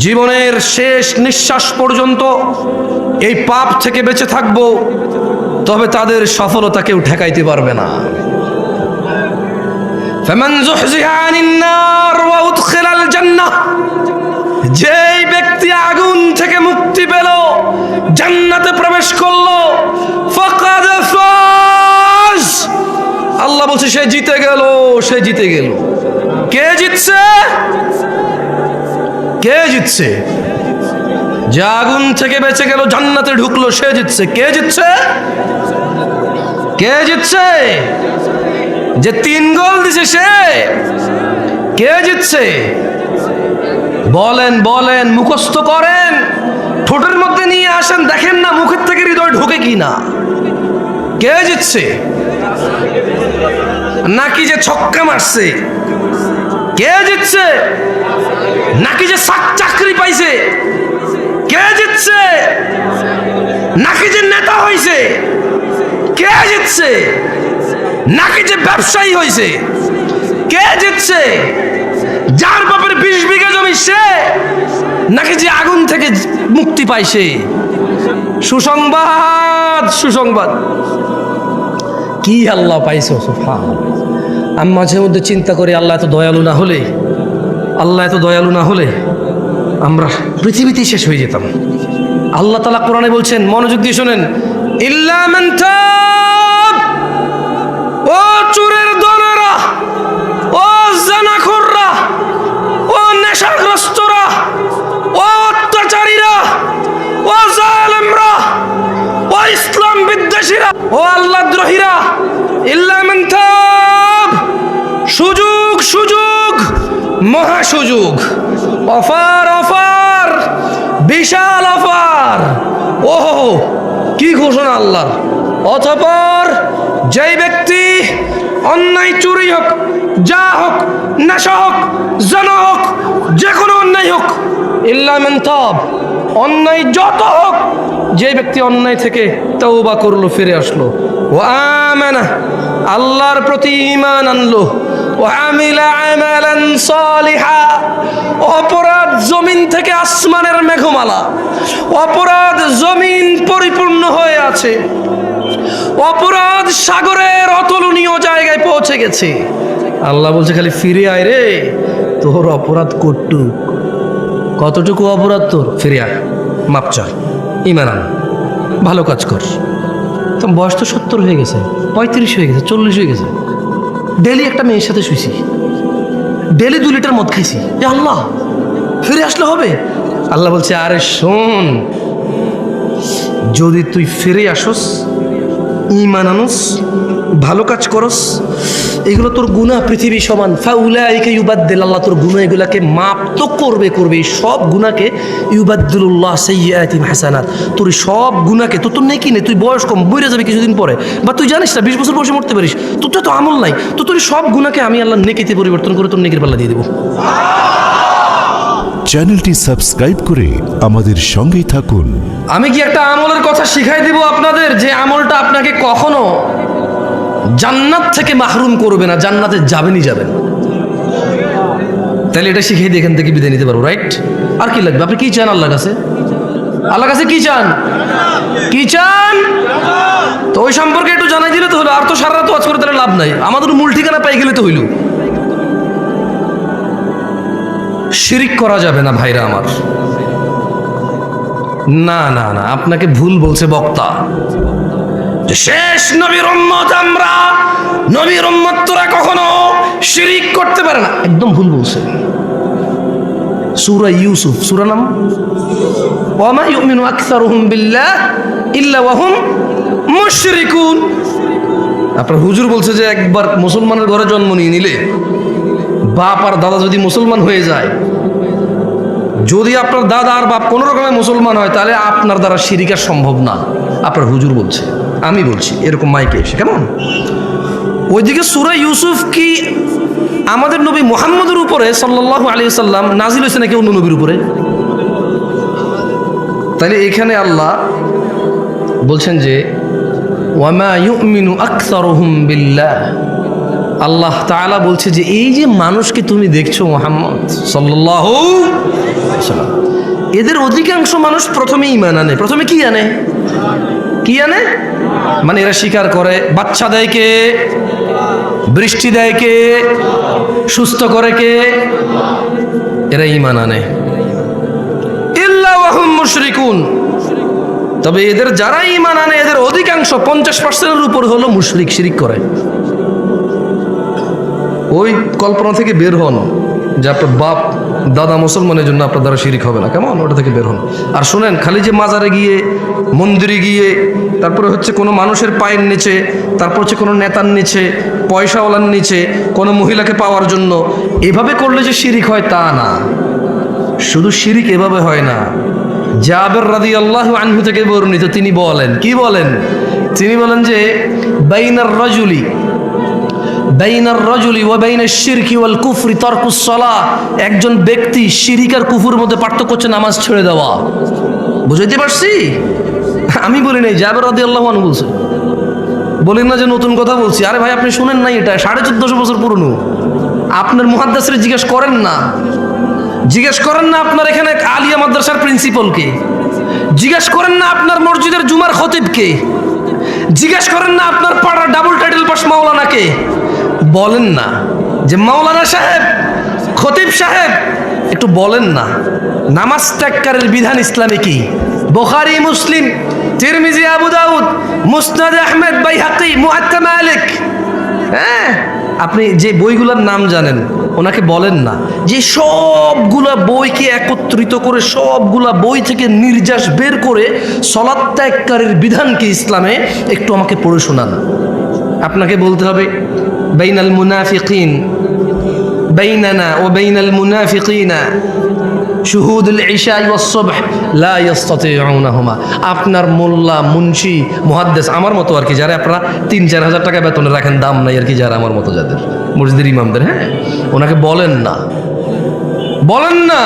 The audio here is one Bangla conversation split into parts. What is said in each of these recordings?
জীবনের শেষ নিঃশ্বাস পর্যন্ত এই পাপ থেকে বেঁচে থাকব, তবে তাদের সফলতা কেউ ঠেকাইতে পারবে না। ফামান যুহজিহা আনিন নার ওয়া উদখিলাল জান্নাহ, যেই ব্যক্তি আগুন থেকে মুক্তি পেল, জান্নাতে প্রবেশ করলো, ফাকাদ ফাজ, আল্লাহ বলছে সে জিতে গেল, সে জিতে গেল। কে জিতছে? কে জিতছে? যে আগুন থেকে বেঁচে গেল, জান্নাতে ঢুকলো, সে জিতছে। কে জিতছে? কে জিতছে? যে 3 গোল দিছে সে? কে জিতছে? বলেন বলেন, মুখস্থ করেন, ঠোঁটের মধ্যে নিয়ে আসেন, দেখেন না মুখের থেকে হৃদয় ঢোকে কিনা। কে জিতছে? নাকি যে ছক্কা মারছে? কে জিতছে? নাকি যে চাকরি পাইছে? কে জিতছে? নাকি যে নেতা হইছে? কে জিতছে? নাকি যে ব্যবসায়ী হইছে? কে জিতছে? যার বাপের 20 বিঘা জমি সে, নাকি যে আগুন থেকে মুক্তি পাইছে? সুসংবাদ, সুসংবাদ। কি আল্লাহ পাইছো, সুবহানাল্লাহ। আমি মাঝে মধ্যে চিন্তা করি, আল্লাহ এত দয়ালু না হলে, আল্লাহ এত দয়ালু না হলে আমরা পৃথিবীতেই শেষ হয়ে যেতাম। আল্লাহ তাআলা কোরআনে বলছেন, মনোযোগ দিয়ে শোনেন, ইল্লা মান তাব, ও চোরের দলেরা, ও জানাখোররা, ও নেশাগ্রস্তরা, ও অত্যাচারীরা, ও জালেমরা, ও ইসলাম বিদ্বেষীরা, ও আল্লাহদ্রোহীরা, ইল্লা মান তাব, সুযোগ, সুযোগ, মহা সুযোগ, অফার, অফার, বিশাল অফার। ওহো, কি ঘোষণা আল্লাহর! অতঃপর যেই ব্যক্তি অন্যায়, চুরি হোক, যা হোক, নেশা হোক, জানা হোক, যে কোনো অন্যায় হোক, ইল্লা মান তাব, অন্যায় যত হোক, যে ব্যক্তি অন্যায় থেকে তওবা করলো, ফিরে আসলো, ওয়া আমানা, আল্লাহর প্রতি ঈমান আনলো, ওয়া আমিলা আমালান সালিহা, অপরাধ জমিন থেকে আসমানের মেঘমালা, অপরাধ জমিন পরিপূর্ণ হয়ে আছে, অপরাধ সাগরের অতুলনীয় জায়গায় পৌঁছে গেছে। আল্লাহ বলছে খালি ফিরে আয় রে, তোর অপরাধ কতটুকু অপরাধ তোর, ফিরে আয়, মাপ চা, ঈমান আন, ভালো কাজ কর। তো বয়স তো 70 হয়ে গেছে, 35 হয়ে গেছে, 40 হয়ে গেছে, ডেলি একটা মেয়ের সাথে শুইছি, ডেলি 2 লিটার মদ খাইছি, আল্লাহ ফিরে আসলে হবে? আল্লাহ বলছে, আরে শোন, যদি তুই ফিরে আসস, ঈমান আনস, ভালো কাজ করস, এগুলো তোর গুনাহ পৃথিবী সমান, ফাউলাইকা ইউবাদদিল, আল্লাহ তোর গুনাহ এগুলাকে মাপ তো করবে, সব গুনাহকে ইউবাদদিলুল্লাহ সাইয়্যাতিহিম হাসানাত, তোর সব গুনাহকে, তোর নেকি নেই, তুই বয়স কম, বইরে যাবে কিছুদিন পরে, বা তুই জানিস না 20 বছর বয়সে মরতে পারিস, তোর তো আমল নাই, তো তোর সব গুনাহকে আমি আল্লাহ নেকিতে পরিবর্তন করে তোর নেকির পাল্লা দিয়ে দেবো। চ্যানেলটি সাবস্ক্রাইব করে আমাদের সঙ্গেই থাকুন। আমি কি একটা আমলের কথা শিখাই দিব আপনাদের, যে আমলটা আপনাকে কখনো জান্নাত থেকে মাহরুম করবে না, জান্নাতে যাবেনই যাবেন। তাহলে এটা শিখিয়ে দিয়ে এখান থেকে বিদায় নিতে পারবো, রাইট? আর কি লাগবে? আপনি কি চান আল্লাহর কাছে? আল্লাহর কাছে কি চান? কি চান? তো ওই সম্পর্কে একটু জানাই দিলে তো হলো, আর তো সারা রাত ওয়াজ করে তাহলে লাভ নাই, আমাদের মূল ঠিকানা পাই গেলে তো হইল। শিরিক করা যাবে না ভাইরা আমার। না না না, আপনাকে ভুল বলছে বক্তা, যে শেষ নবীর উম্মত আমরা, নবীর উম্মত তোরা কখনো শিরিক করতে পারে না, একদম ভুল বলছে। সূরা ইউসুফ, সূরা নাম ওয়া মা ইউমিনু আকসারুহুম বিল্লাহ ইল্লা ওয়া হুম মুশরিকুন। আপনার হুজুর বলছে যে একবার মুসলমানের ঘরে জন্ম নিয়ে নিলে, বাপ আর দাদা যদি মুসলমান হয়ে যায়, যদি আপনার দাদা আর বাপ কোনো রকমের মুসলমান হয়, তাহলে আপনার দ্বারা শিরিক আর সম্ভব না। আপনার হুজুর বলছে, আমি বলছি এরকম মাইকে এসে, কেমন? ওইদিকে সূরা ইউসুফ কি আমাদের নবী মুহাম্মদের উপরে সাল্লাল্লাহু আলাইহি ওয়াসাল্লাম নাজিল হয়েছে নাকি অন্য নবীর উপরে? তাহলে এখানে আল্লাহ বলছেন যে ওয়া মা ইউমিনু আকসারুহুম বিল্লাহ, আল্লাহ তাআলা বলছে যে এই যে মানুষকে তুমি দেখছো মুহাম্মদ সাল্লাল্লাহু আলাইহি ওয়াসাল্লাম, এদের অধিকাংশ মানুষ প্রথমে ঈমান আনে। প্রথমে কি আনে? কি আনে? মানে এরা স্বীকার করে বাচ্চা দেয় কে, বৃষ্টি দেয় কে, সুস্থ করে কে, এরা ঈমান আনে। ইল্লা ওয়া হুম মুশরিকুন, তবে এদের যারা ঈমান আনে এদের অধিকাংশ 50%-এর উপর হলো মুশরিক, শিরিক করে। ওই কল্পনা থেকে বের হন যে আপনার বাপ দাদা মুসলমানের জন্য আপনার দ্বারা শিরিক হবে না, কেমন? ওটা থেকে বের হন। আর শুনেন, খালি যে মাজারে গিয়ে, মন্দিরে গিয়ে, তারপরে হচ্ছে কোনো মানুষের পায়ের নিচে, তারপর হচ্ছে কোনো নেতার নিচে, পয়সাওয়ালার নিচে, কোনো মহিলাকে পাওয়ার জন্য এভাবে করলে যে শিরিক হয় তা না। শুধু শিরিক এভাবে হয় না। জাবের রাদিয়াল্লাহু আনহু থেকে বর্ণিত, তিনি বলেন, কি বলেন? তিনি বলেন যে বাইনার রাজুলি ওয়া বাইনাশ শিরকি ওয়াল কুফরি তারকুস সালাহ, একজন ব্যক্তি শিরিক আর কুফরের মধ্যে পার্থক্য হচ্ছে নামাজ ছেড়ে দেওয়া। বুঝাইতে পারছি? আমি বলি নাই, জাবের রাদিয়াল্লাহু আনহু বলছে। বলেন না যে নতুন কথা বলছি। আরে ভাই, আপনি শুনেন নাই? এটা 1450 বছর পুরনো। আপনার মুহাদ্দিসরে জিজ্ঞেস করেন না, জিজ্ঞেস করেন না আপনার এখানে আলিয়া মাদ্রাসার প্রিন্সিপালকে, জিজ্ঞেস করেন না আপনার মসজিদের জুমার খতিবকে, জিজ্ঞেস করেন না আপনার পাড়ার ডাবল টাইটেল পাস মাওলানাকে। বলেন না যে মাওলানা সাহেব, খতিব সাহেব, একটু বলেন না নামাজ ত্যাগকারীর বিধান ইসলামে কি? বুখারী, মুসলিম, তিরমিজি, আবু দাউদ, মুসনাদ আহমেদ, বাইহাকি, মুআত্তা মালিক, হ্যাঁ, আপনি যে বইগুলোর নাম জানেন ওনাকে বলেন না যে সবগুলা বইকে একত্রিত করে, সবগুলা বই থেকে নির্যাস বের করে সালাত ত্যাগকারীর বিধান কি ইসলামে একটু আমাকে পড়ে শোনান। আপনাকে বলতে হবে বাইনাল মুনাফিকিন, বাইনানা ও বাইনাল মুনাফিকিনা শুহুদুল ইশা ওয়াস সুবহ লা ইস্তাতিউনাহুমা। আপনার মোল্লা, মুন্সি, মুহাদ্দিস আমার মতো আর কি, যারা আপনারা 3-4 হাজার টাকা বেতনে রাখেন, দাম নাই আর কি, যারা আমার মতো যাদের মসজিদের ইমামদের, হ্যাঁ, ওনাকে বলেন না, বলেন না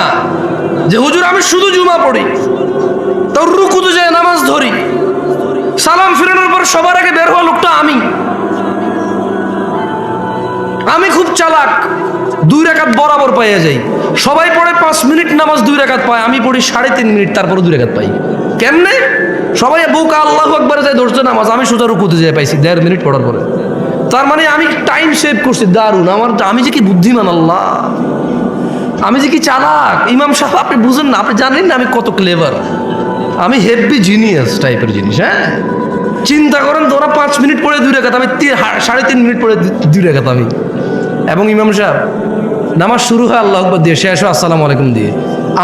যে হুজুর আমি শুধু জুমা পড়ি, তোর রুকুতে যায় নামাজ ধরি, সালাম ফিরানোর পর সবার আগে বের হওয়া লোকটা আমি খুব চালাক, 2 রাকাত বরাবর পাইয়া যাই। সবাই পড়ে 5 মিনিট নামাজ 2 রাকাত পায়, আমি পড়ি 3.5 মিনিট, তারপর 2 রাকাত পাই। কেমনে? সবাই বুকা আল্লাহু আকবার যায় ধরছে নামাজ, আমি সোজা রুকুতে যাই পাইছি 1.5 মিনিট পড়ার পরে। তার মানে আমি টাইম সেভ করছি, দারুণ। আমি যে কি বুদ্ধিমান, আল্লাহ, আমি যে কি চালাক। ইমাম সাহেব, আপনি বুঝেন না, আপনি জানেন না আমি কত ক্লেভার, আমি হেভি জিনিয়াস টাইপের জিনিস। হ্যাঁ, চিন্তা করেন, তোরা 5 মিনিট পড়ে 2 রাকাত, আমি 3.5 মিনিট পড়ে 2 রাকাত আমি। এবং ইমাম সাহেব নামাজ শুরু হয় আল্লাহু আকবার দিয়ে, শেষ হয় আসসালামু আলাইকুম দিয়ে।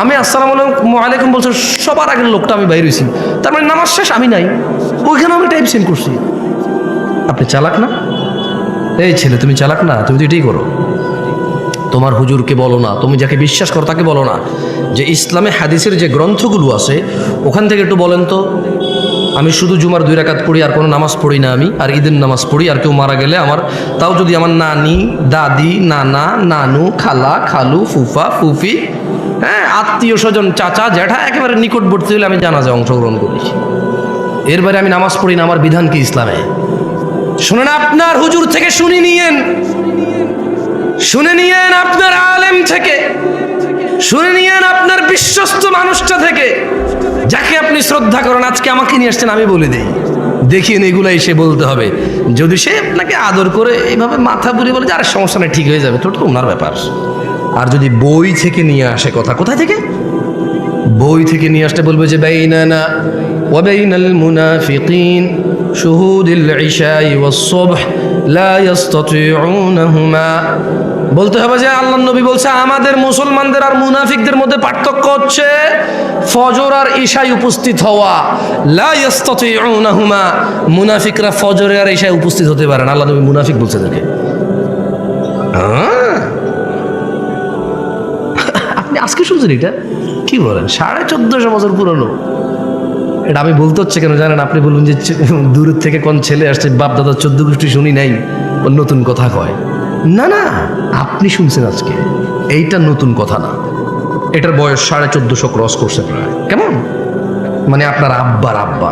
আমি আসসালামু আলাইকুম বলছি, সবার আগের লোকটা আমি বাইরে হয়েছি, তার মানে নামাজ শেষ, আমি নাই ওইখানে, আমি টাইম সেন্ড করছি। আপনি চালাক না? এই ছেলে, তুমি চালাক না? তুমি তো এটাই করো। তোমার হুজুরকে বলো না, তুমি যাকে বিশ্বাস করো তাকে বলো না যে ইসলামে হাদিসের যে গ্রন্থগুলো আছে ওখান থেকে একটু বলেন তো, আমি শুধু জুমার 2 রাকাত পড়ি, আর কোনো নামাজ পড়ি না আমি, আর ঈদের নামাজ পড়ি, আর কেউ মারা গেলে আমার, তাও যদি আমার নানি, দাদি, নানা, নানু, খালা, খালু, ফুফা, ফুফি, হ্যাঁ, আত্মীয় স্বজন, চাচা, জ্যাঠা, একেবারে নিকটবর্তী হলে আমি জানাজায় অংশগ্রহণ করি। এর বাইরে আমি নামাজ পড়ি না। আমার বিধান কি ইসলামে? শুনেন, আপনার হুজুর থেকে শুনে নিয়েন, শুনে নিয়েন আপনার আলেম থেকে, শুনে নিয়েন আপনার বিশ্বস্ত মানুষটা থেকে, যাকে আপনি শ্রদ্ধা করেন। আজকে আমাকে নিয়ে আসছেন, আমি বলে দিই, দেখিয়ে এগুলো এসে বলতে হবে। যদি সে আপনাকে আদর করে এইভাবে মাথা বুলিয়ে বলে যে আরে সমস্যা নেই, ঠিক হয়ে যাবে, তো ওনার ব্যাপার। আর যদি বই থেকে নিয়ে আসে কথা, কোথায় থেকে? বই থেকে নিয়ে আসতে বলবে যে বাইনানা ওয়া বাইনাল মুনাফিকিন শুহুদুল ইশা ওয়াস সুবহ লা ইস্তাতিউনাহুমা। বলতে হবে যে আল্লাহর নবী বলছে আমাদের মুসলমানদের আর মুনাফিকদের মধ্যে পার্থক্য হচ্ছে ফজর আর ইশায় উপস্থিত হওয়া। লা ইস্তাতিউনাহুমা, মুনাফিকরা ফজরে আর ইশায় উপস্থিত হতে পারে না। আল্লাহর নবী মুনাফিক বলছে তাকে। আপনি আজকে শুনছেন এটা? কি বলেন? 1450 বছর পুরনো। এটা আমি বলতে হচ্ছে কেন জানেন? আপনি বলুন যে দূরের থেকে কোন ছেলে আসছে, বাপ দাদা 14 গোষ্ঠী শুনি নাই, ও নতুন কথা কয়। না না, আপনি শুনছেন আজকে, এইটা নতুন কথা না। এটার বয়স 1450 ক্রস করছে প্রায়। কেমন? মানে আপনার আব্বার আব্বা,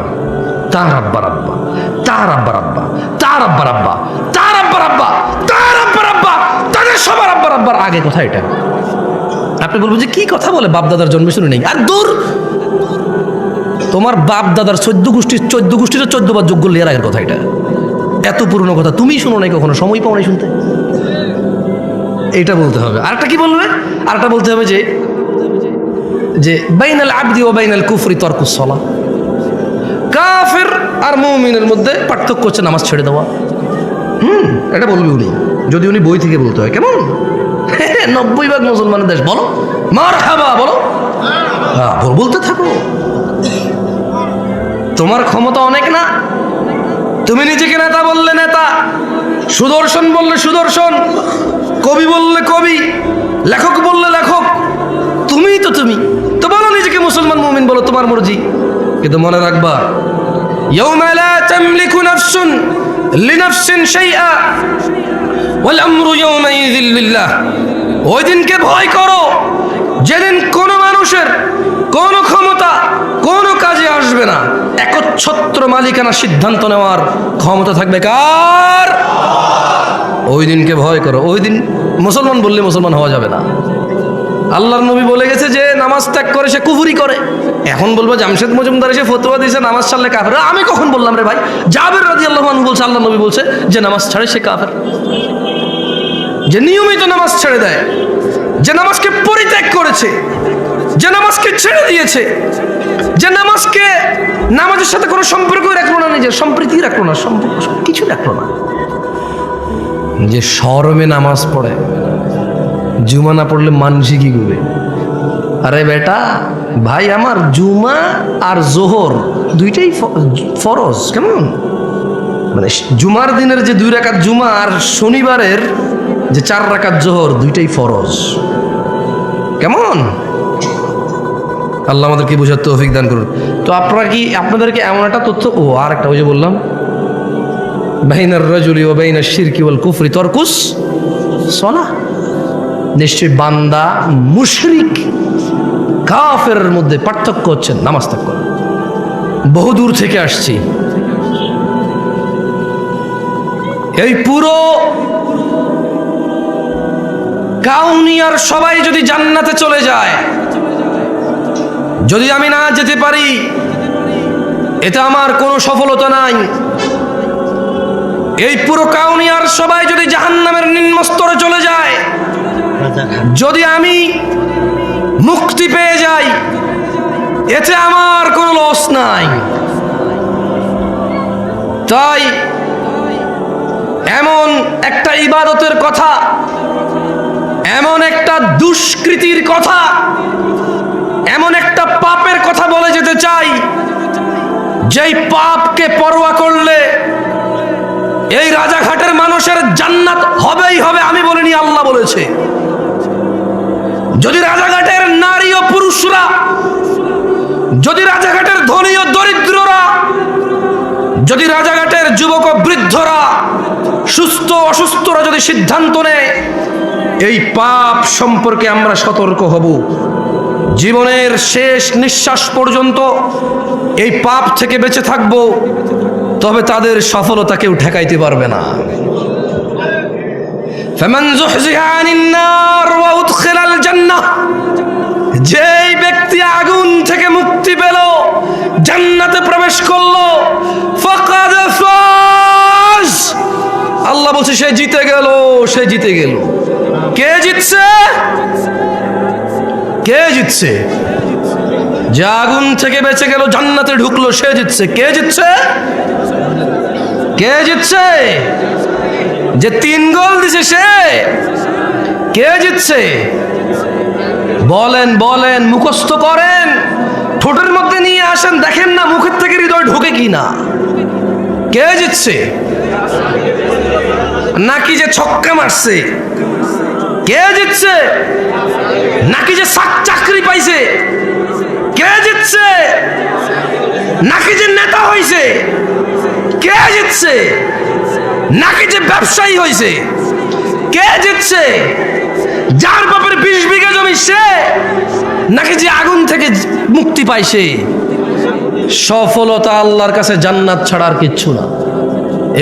তার আব্বার আব্বা, তার আব্বার আব্বা, তার আব্বার আব্বা, তার আব্বার আব্বা, তার আব্বার সবার আব্বার আগে কথা এটা। আপনি বলবেন যে কি কথা বলে, বাপ দাদার জন্মে শুনে নেই। আর দূর, তোমার বাপ দাদার 14 গোষ্ঠীর 14 বার যোগ্য লেয়ার আগের কথা এটা। এত পুরনো কথা তুমি শুনো নাই কখনো, সময় পাও নাই শুনতে। এইটা বলতে হবে। আরেকটা কি বলবে? আরেকটা বলতে হবে যে বাইনাল আবদি ওয়া বাইনাল কুফরি তারকুস সালাহ। কাফের আর মুমিনের মধ্যে পার্থক্য হচ্ছে নামাজ ছেড়ে দেওয়া। এটা বলবি উনি, যদি উনি বই থেকে বলতে হয়। কেমন 90% মুসলমানের দেশ, বলো মারহাবা, বলো হ্যাঁ, বলতে থাকো। তোমার ক্ষমতা অনেক না, তুমি নিজেকে নেতা বললে নেতা, সুদর্শন বললে সুদর্শন, কবি বললে কবি, লেখক বললে লেখক, তুমি তো বলো নিজেকে মুসলমান মুমিন, বলো তোমার মর্জি। কিন্তু মনে রাখবা, ইয়াউমা লা তামলিকু নাফসুন লিনাফসিন শাইআ ওয়াল আমরু ইয়াউমাইযিন লিল্লাহ। ওই দিনকে ভয় করো যেদিন কোনো মানুষের কোনো ক্ষমতা কোনো কাজে আসবে না। একচ্ছত্র মালিকানা সিদ্ধান্ত নেওয়ার ক্ষমতা থাকবে কার? ওই দিনকে ভয় করো। ওই দিন মুসলমান বললে মুসলমান হওয়া যাবে না। আল্লাহর নবী বলে গেছে যে নামাজ ত্যাগ করে সে কুফরি করে। এখন বলবো জামশেদ মজুমদার এসে ফতোয়া দিয়েছে নামাজ ছাড়লে কাফের। আমি কখন বললাম রে ভাই? জাবের রাদিয়াল্লাহু আনহু বলছে আল্লাহর নবী বলছে যে নামাজ ছাড়ে সে কাফের। যে নিয়মিত নামাজ ছেড়ে দেয়, যে নামাজকে পরিত্যাগ করেছে, যে নামাজকে ছেড়ে দিয়েছে, যে নামাজের সাথে কোনো সম্পর্কই রাখলো না, নিজের সম্প্রীতি রাখলো না, সম্পর্ক কিছু রাখলো না, যে শরমে নামাজ পড়ে, জুমা না পড়লে মানুষই কি করবে? আরে বেটা ভাই আমার, জুমা আর জোহর দুইটাই ফরজ। কেমন মানে জুমার দিনের যে 2 রাকাত জুমা আর শনিবারের যে 4 রাকাত জোহর, দুইটাই ফরজ। কেমন? আল্লাহ আমাদেরকে বোঝার তৌফিক দান করুন। তো আপনাদেরকে এমন একটা তথ্য, আর একটা ওই যে বললাম বাইনার রাজুলি ওয়া বাইনাশ শিরকি ওয়াল কুফরি তারকুস সালাহ। নিশ্চয়ই বান্দা মুশরিক কাফের মধ্যে পার্থক্য হচ্ছে নামাজ ত্যাগ করা। বহু দূর থেকে আসছি, এই পুরো কাউনিয়ার সবাই যদি জান্নাতে চলে যায়, যদি আমি না যেতে পারি, এটা আমার কোনো সফলতা নাই। এই পুরো কাউনিয়ার সবাই যদি জাহান্নামের নিম্ন স্তরে চলে যায়, যদি আমি মুক্তি পেয়ে যাই, এতে আমার কোনো লস নাই। তাই এমন একটা ইবাদতের কথা, এমন একটা দুষ্কৃতির কথা, এমন একটা পাপের কথা বলে যেতে চাই, যেই পাপকে পরোয়া করলে এই রাজাঘাটের মানুষের জান্নাত হবেই হবে। আমি বলিনি, আল্লাহ বলেছে। যদি রাজাঘাটের নারী ও পুরুষরা, যদি রাজাঘাটের ধনী ও দরিদ্ররা, যদি রাজাঘাটের যুবক ও বৃদ্ধরা, সুস্থ অসুস্থরা যদি সিদ্ধান্ত নেয় এই পাপ সম্পর্কে আমরা সতর্ক হব, জীবনের শেষ নিঃশ্বাস পর্যন্ত এই পাপ থেকে বেঁচে থাকব, তবে তাদের সফলতা কেউ ঠেকাইতে পারবে না। ফামান যুহজিহা আনিন নার ওয়া উদখিলাল জান্নাহ, যেই ব্যক্তি আগুন থেকে মুক্তি পেল, জান্নাতে প্রবেশ করলো, ফাকাদ ফাজ, আল্লাহ বলছে সে জিতে গেল, সে জিতে গেল। কে জিতছে? কে জিতছে? যে আগুন থেকে বেঁচে গেল, জান্নাতে ঢুকলো, সে জিতছে। কে জিতছে? কে জিতছে? যে 3 গোল দিছে সে? কে জিতছে? বলেন বলেন, মুখস্থ করেন, ঠোঁটের মধ্যে নিয়ে আসেন, দেখেন না মুখের থেকে হৃদয় ঢোকে কি না। কে জিতছে? নাকি যে ছক্কা মারছে? কে জিতছে? নাকি যে চাকরি পাইছে? কে জিতছে? নাকি যে নেতা হইছে? কে জিতছে? নাকি যে ব্যবসায়ী হইছে? কে জিতছে? যার বাপের 20 বিঘা জমি সে, নাকি যে আগুন থেকে মুক্তি পাইছে? সফলতা আল্লাহর কাছে জান্নাত ছাড়া আর কিচ্ছু না।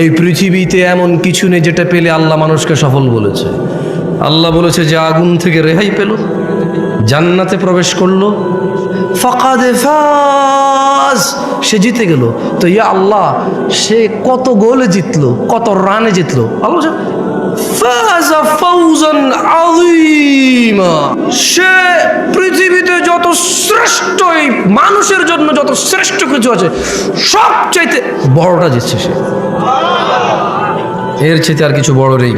এই পৃথিবীতে এমন কিছু নেই যেটা পেলে আল্লাহ মানুষকে সফল বলেছে। আল্লাহ বলেছে যে আগুন থেকে রেহাই পেল, জান্নাতে প্রবেশ করলো, ফাকাদে ফাজ, সে জিতে গেল। তো ইয়া আল্লাহ, সে কত গোলে জিতলো, কত রানে জিতলো? আল্লাহ বলছে ফাজা ফাউজান আযীমা, সে পৃথিবীতে যত শ্রেষ্ঠ, এই মানুষের জন্য যত শ্রেষ্ঠ কিছু আছে সবচাইতে বড়টা জিতছে সে, এর চাইতে আর কিছু বড় নেই।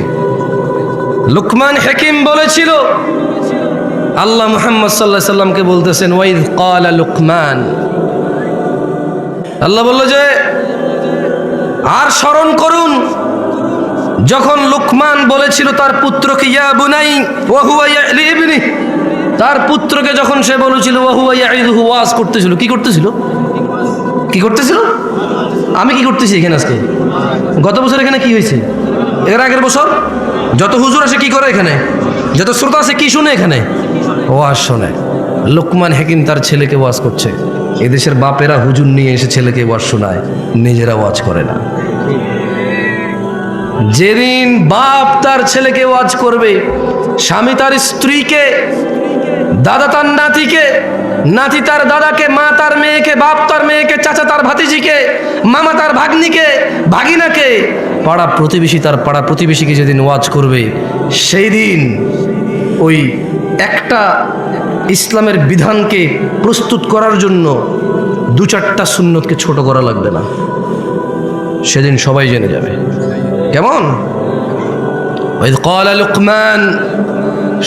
লুকমান হাকিম বলেছিল, আল্লাহ মুহাম্মদ সাল্লাল্লাহু আলাইহি সাল্লামকে বলতেছেন, ওয়াইদ ক্বালা লুকমান, আল্লাহ বলল যে আর স্মরণ করুন যখন লুকমান বলেছিল তার পুত্রকে, ইয়া বুনাই ওয়া হুয়া ইয়ালি ইবনি, তার পুত্রকে যখন সে বলেছিল ওয়া হুয়া ইয়াইদুহু, ওয়াজ করতেছিল। কি করতেছিল? কি করতেছিল? আমি কি করতেছি এখানে আজকে? গত বছর এখানে কি হয়েছে? এর আগের বছর যত হুজুর আসে কি করে এখানে? যত শ্রোতা আছে কি শুনে এখানে? ওয়াজ শোনে। লুকমান হাকিম তার ছেলেকে ওয়াজ করছে। এদেশের বাপেরা হুজুর নিয়ে এসে ছেলেকে ওয়াজ শোনায়, নিজেরা ওয়াজ করে না। যেদিন বাপ তার ছেলেকে ওয়াজ করবে, স্বামী তার স্ত্রীকে, দাদা তার নাতিকে, নাতি তার দাদাকে, মা তার মেয়েকে, বাপ তার মেয়েকে, চাচা তার ভাতিজিকে, মামা তার ভাগ্নিকে, ভাগিনাকে, পাড়া প্রতিবেশী তার পাড়া প্রতিবেশীকে যেদিন ওয়াজ করবে, সেই দিন ওই একটা ইসলামের বিধানকে প্রস্তুত করার জন্য দু চারটা সুন্নতকে ছোট করা লাগবে না, সেদিন সবাই জেনে যাবে। কেমন? ওয়াইদ ক্বালা লুকমান,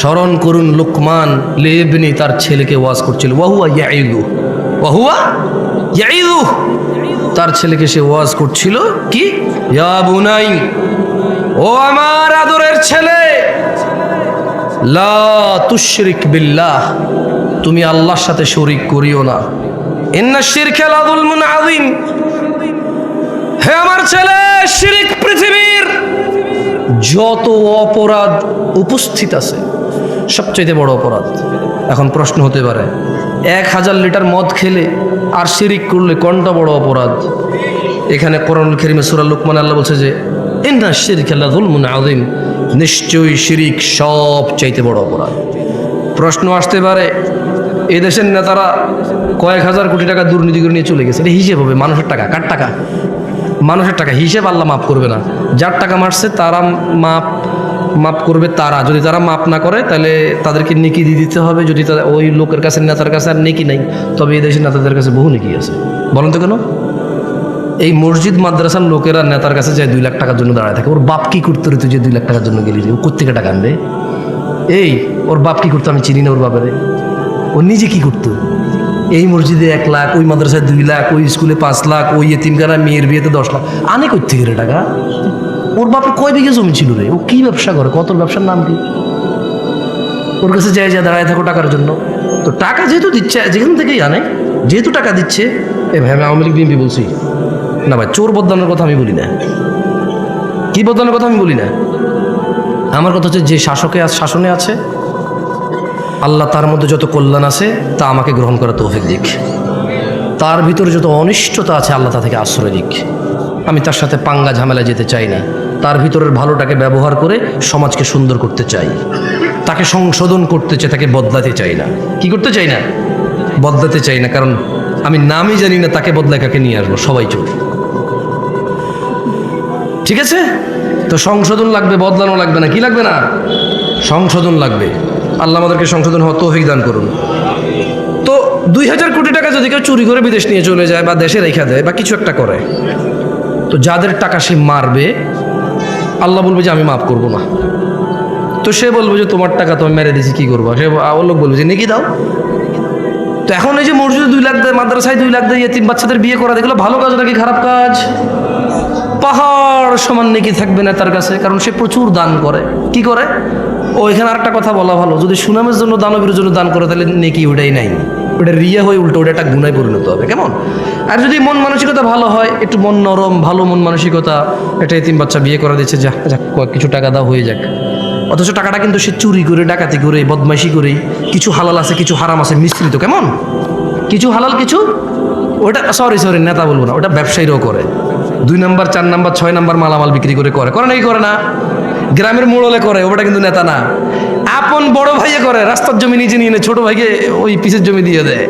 স্মরণ করুন লুকমান লিবনি, তার ছেলেকে ওয়াজ করছিল, ওয়া হুয়া ইয়াইদু, ওয়া হুয়া ইয়াইদু, তার ছেলেকে সে ওয়াজ করছিল কি, ইয়া বুনাই, ও আমার আদরের ছেলে, লা তুশরিক বিল্লাহ, তুমি আল্লাহর সাথে শরীক করিও না, ইন্না শিরকা লা যুলমুন আযীম, হে আমার ছেলে, শিরক পৃথিবীর যত অপরাধ উপস্থিত আছে সবচেয়ে বড় অপরাধ। এখন প্রশ্ন হতে পারে, 1000 লিটার মদ খেলে আর শিরিক করলে কোনটা বড় অপরাধ? এখানে কোরআনুল কারীমে সূরা লুকমান আল্লাহ বলছে যে ইন্না শিরকা লা যুলমুন আযীম, নিশ্চয়ই শিরিক সবচাইতে বড় অপরাধ। প্রশ্ন আসতে পারে, এদেশের নেতারা কয়েক হাজার কোটি টাকা দুর্নীতি করে নিয়ে চলে গেছে, এটা হিসেব হবে? মানুষের টাকা, কার টাকা? মানুষের টাকা, হিসেব আল্লাহ মাফ করবে না। যার টাকা মারছে তারা মাফ করবে, তারা যদি তারা মাফ না করে তাহলে তাদেরকে নেকি দিয়ে দিতে হবে। যদি ওই লোকের কাছে, নেতার কাছে আর নেকি নাই, তবে এই দেশের নেতাদের কাছে বহু নেকি আছে। বলেন তো কেন? এই মসজিদ মাদ্রাসার লোকেরা নেতার কাছে যায় 2 লাখ টাকার জন্য দাঁড়ায় থাকে। ওর বাপ কি করতে রে, তুই যে 2 লাখ টাকার জন্য গেলি, ও কোত্থেকে টাকা আনবে? এই ওর বাপ কি করতো? আমি চিনি না ওর বাপেরে। ও নিজে কি করতো? এই মসজিদে 1 লাখ, ওই মাদ্রাসায় 2 লাখ, ওই স্কুলে 5 লাখ, ওই এতিমখানায় মেয়ের বিয়েতে 10 লাখ আনে কোত্থেকে রে টাকা? ওর বাপের কয় বিঘে জমি ছিল রে? ও কি ব্যবসা করে? কত ব্যবসার নাম কি? ওর কাছে যায় দাঁড়ায় থাকো টাকার জন্য। তো টাকা যেহেতু দিচ্ছে, যেখান থেকেই আনে, যেহেতু টাকা দিচ্ছে, এ ভাই আমি আওয়ামী লীগ বিএনপি বলছি না ভাই, চোর বদলানোর কথা আমি বলি না, কি বদলানোর কথা আমি বলি না। আমার কথা হচ্ছে যে শাসনে আছে, আল্লাহ তার মধ্যে যত কল্যাণ আছে তা আমাকে গ্রহণ করা তৌফিক দিক, তার ভিতরে যত অনিষ্টতা আছে আল্লাহ তা থেকে আশ্রয় দিক। আমি তার সাথে পাঙ্গা ঝামেলা যেতে চাই না, তার ভিতরের ভালোটাকে ব্যবহার করে সমাজকে সুন্দর করতে চাই, তাকে সংশোধন করতে চাই, তাকে বদলাতে চাই না। কি করতে চাই না? বদলাতে চাই না, কারণ আমি নামই জানি না তাকে বদলায় কাকে নিয়ে আসবো, সবাই চোর। ঠিক আছে? তো সংশোধন লাগবে, বদলানো লাগবে না। কি লাগবে না? সংশোধন লাগবে। আল্লাহ আমাদেরকে সংশোধন হওয়া তৌফিক দান করুন। তো 2000 কোটি টাকা যদি কেউ চুরি করে বিদেশ নিয়ে চলে যায় বা দেশে রেখা দেয় বা কিছু একটা করে, তো যাদের টাকা সে মারবে, আল্লাহ বলবে যে আমি মাফ করবো না। তো সে বলবে যে তোমার টাকা তো আমি মেরে দিয়েছি, কি করবো? সে ওর লোক বলবে যে নেকি দাও। তো এখন এই যে মসজিদে 2 লাখ দেয়, মাদ্রাসায় 2 লাখ দেয়, এতিম বাচ্চাদের বিয়ে করা, দেখলো ভালো কাজ নাকি খারাপ কাজ? পাহাড় সমান নেকি থাকবে না তার কাছে, কারণ সে প্রচুর দান করে। কি করে? ও এখানে আরেকটা কথা বলা ভালো, যদি সুনামের জন্য, দানবীর জন্য দান করে তাহলে নেকি ওটাই নাই, ওটা রিয়া হয়ে উল্টো ওটা একটা গুনায় পরিণত হবে। কেমন? আর যদি মন মানসিকতা ভালো হয়, একটু মন নরম, ভালো মন মানসিকতা, একটা এতিম বাচ্চা বিয়ে করা দিচ্ছে, যা কিছু টাকা দাও হয়ে যাক, অথচ টাকাটা কিন্তু সে চুরি করে, ডাকাতি করে, বদমাইশি করে, কিছু হালাল আছে কিছু হারাম আছে মিশ্রিত। কেমন? কিছু হালাল কিছু, ওটা সরি নেতা বলবো না, ওটা ব্যবসায়ীরাও করে। 2 নাম্বার 4 নাম্বার 6 নাম্বার মালামাল বিক্রি করে নাকি করে না? গ্রামের মোড়লে করে, ওটা কিন্তু নেতা না। আপন বড় ভাইয়ে করে, রাস্তার জমি নিজে নিয়ে ছোট ভাইকে ওই পিসের জমি দিয়ে দেয়।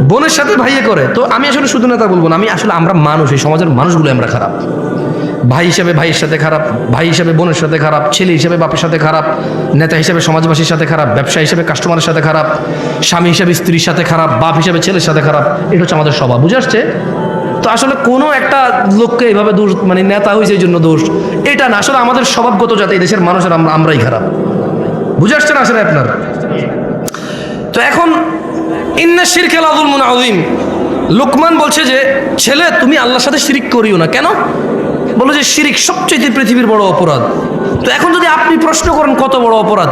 বোনের সাথে ভাইয়ে করে। তো আমি আসলে শুধু নেতা বলবো না, আমি আসলে আমরা মানুষ, এই সমাজের মানুষগুলো আমরা খারাপ। ভাই হিসেবে ভাইয়ের সাথে খারাপ, ভাই হিসেবে বোনের সাথে খারাপ, ছেলে হিসেবে বাপের সাথে খারাপ, নেতা হিসেবে সমাজবাসীর সাথে খারাপ, ব্যবসা হিসেবে কাস্টমারের সাথে খারাপ, স্বামী হিসেবে স্ত্রীর সাথে খারাপ, বাপ হিসেবে ছেলের সাথে খারাপ। এটা হচ্ছে আমাদের স্বভাব, বুঝে আসছে? তো আসলে কোনো একটা লোককে এইভাবে দোষ, মানে নেতা হয়েছে এই জন্য দোষ, এটা না। আসলে আমাদের স্বভাবগত যাতে এই দেশের মানুষের আমরাই খারাপ, বুঝে আসছে না আসলে আপনার? তো এখন ইন্না শিরকা লাযুলমুন আযীম, লোকমান বলছে যে ছেলে তুমি আল্লাহর সাথে শিরিক করিও না। কেন? বলো যে শিরিক সবচেয়ে পৃথিবীর বড় অপরাধ। তো এখন যদি আপনি প্রশ্ন করেন কত বড় অপরাধ,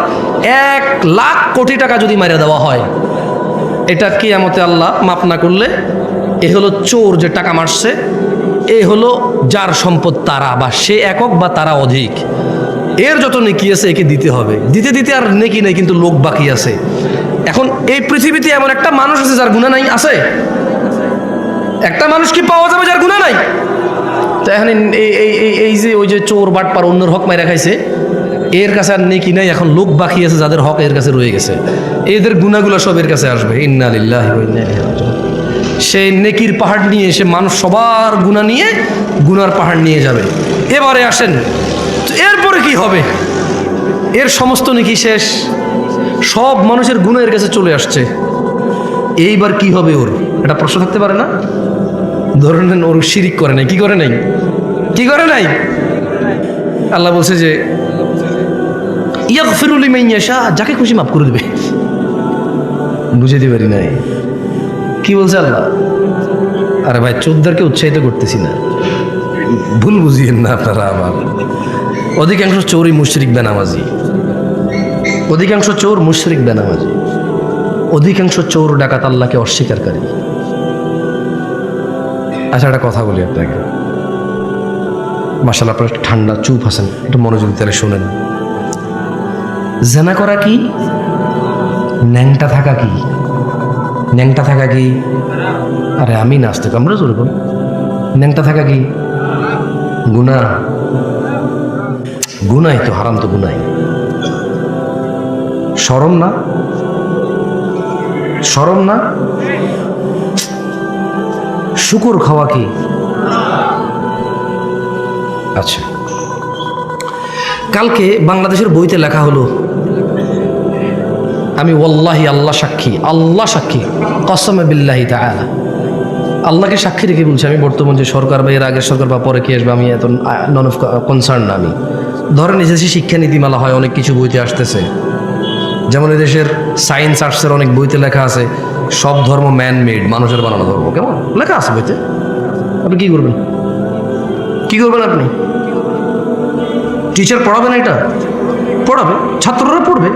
1,00,000 কোটি টাকা যদি মাইরা দেওয়া হয়, এটা কিয়ামতে আল্লাহ মাপ না করলে, এ হলো চোর যে টাকা মারছে, এ হলো যার সম্পদ তারা, বা সে একক বা তারা অধিক, এর যত নেকি আছে একে দিতে হবে। দিতে দিতে আর নেকি নেই, কিন্তু লোক বাকি আছে। এখন এই পৃথিবীতে এমন একটা মানুষ আছে যার গুনাহ নাই? আছে? একটা মানুষ কি পাওয়া যাবে যার গুনাহ নাই? তো এখন এই যে ওই যে চোর বাটপার অন্যের হক মাইরা খাইছে, এর কাছে আর নেকি নাই, এখন লোক বাকি আছে যাদের হক এর কাছে রয়ে গেছে, এদের গুনাহগুলো সব এর কাছে আসবে। ইন্না লিল্লাহি ওয়া ইন্না ইলাইহি রাজিউন। সেই নেকির পাহাড় নিয়ে এসে মানুষ সবার গুনাহ নিয়ে গুনার পাহাড় নিয়ে যাবে। এবারে আসেন, তো এরপরে কি হবে? এর সমস্ত নেকি শেষ, সব মানুষের গুনাহ এর কাছে চলে আসছে, এইবার কি হবে ওর? এটা প্রশ্ন থাকতে পারে না? ধরে নেন ওর শিরিক করে নাই, কি করে নাই? কি করে নাই? আল্লাহ বলছে যে ইয়াগফিরু লিমান ইয়াশা, যাকে খুশি মাফ করে দেবে। বুঝাইতে পারি নাই কি বলছে আল্লাহ? আরে ভাই, চোরদেরকে উৎসাহিত করতেছি না, ভুল বুঝিয়েন না আপনারা আবার। অধিকাংশ চোরই মুশরিক বেনামাজি, অধিকাংশ চোর মুশরিক বেনামাজি, অধিকাংশ চোর ডাকাত আল্লাহকে অস্বীকারী। আচ্ছা, একটা কথা বলি আপনাকে, মাশাআল্লাহ আপনারা ঠান্ডা চুপ আছেন, একটু মনোযোগ দিয়ে শোনেন। জেনা করা কি? ন্যাংটা থাকা কি? ন্যাংটা থাকা কি? আরে আমি নাস্তিক, আমরা জোরে বল। ন্যাংটা থাকা কি? গুনাহ। গুনাই তো, হারাম তো গুনাই। শরম না? শরম না? শুকর খাওয়া কি? আচ্ছা, কালকে বাংলাদেশের বইতে লেখা হলো, আমি ওয়াল্লাহি, আল্লাহ সাক্ষী, আল্লাহ সাক্ষী, কসমে বিল্লাহি তাআলা, আল্লাহকে সাক্ষী রেখে বলছি, আমি বর্তমান যে সরকার বা এর আগের সরকার বা পরে কি আসবে আমি এত নন অফ কনসার্ন না। আমি ধরেন এই দেশে শিক্ষা নীতিমালা হয়, অনেক কিছু বইতে আসতেছে, যেমন এই দেশের সায়েন্স আর্টসের অনেক বইতে লেখা আছে সব ধর্ম ম্যান মেড, মানুষের বানানো ধর্ম, কেমন লেখা আছে বইতে। আপনি কি করবেন? কি করবেন আপনি? টিচার পড়াবে না? এটা পড়াবে, ছাত্ররা পড়বে।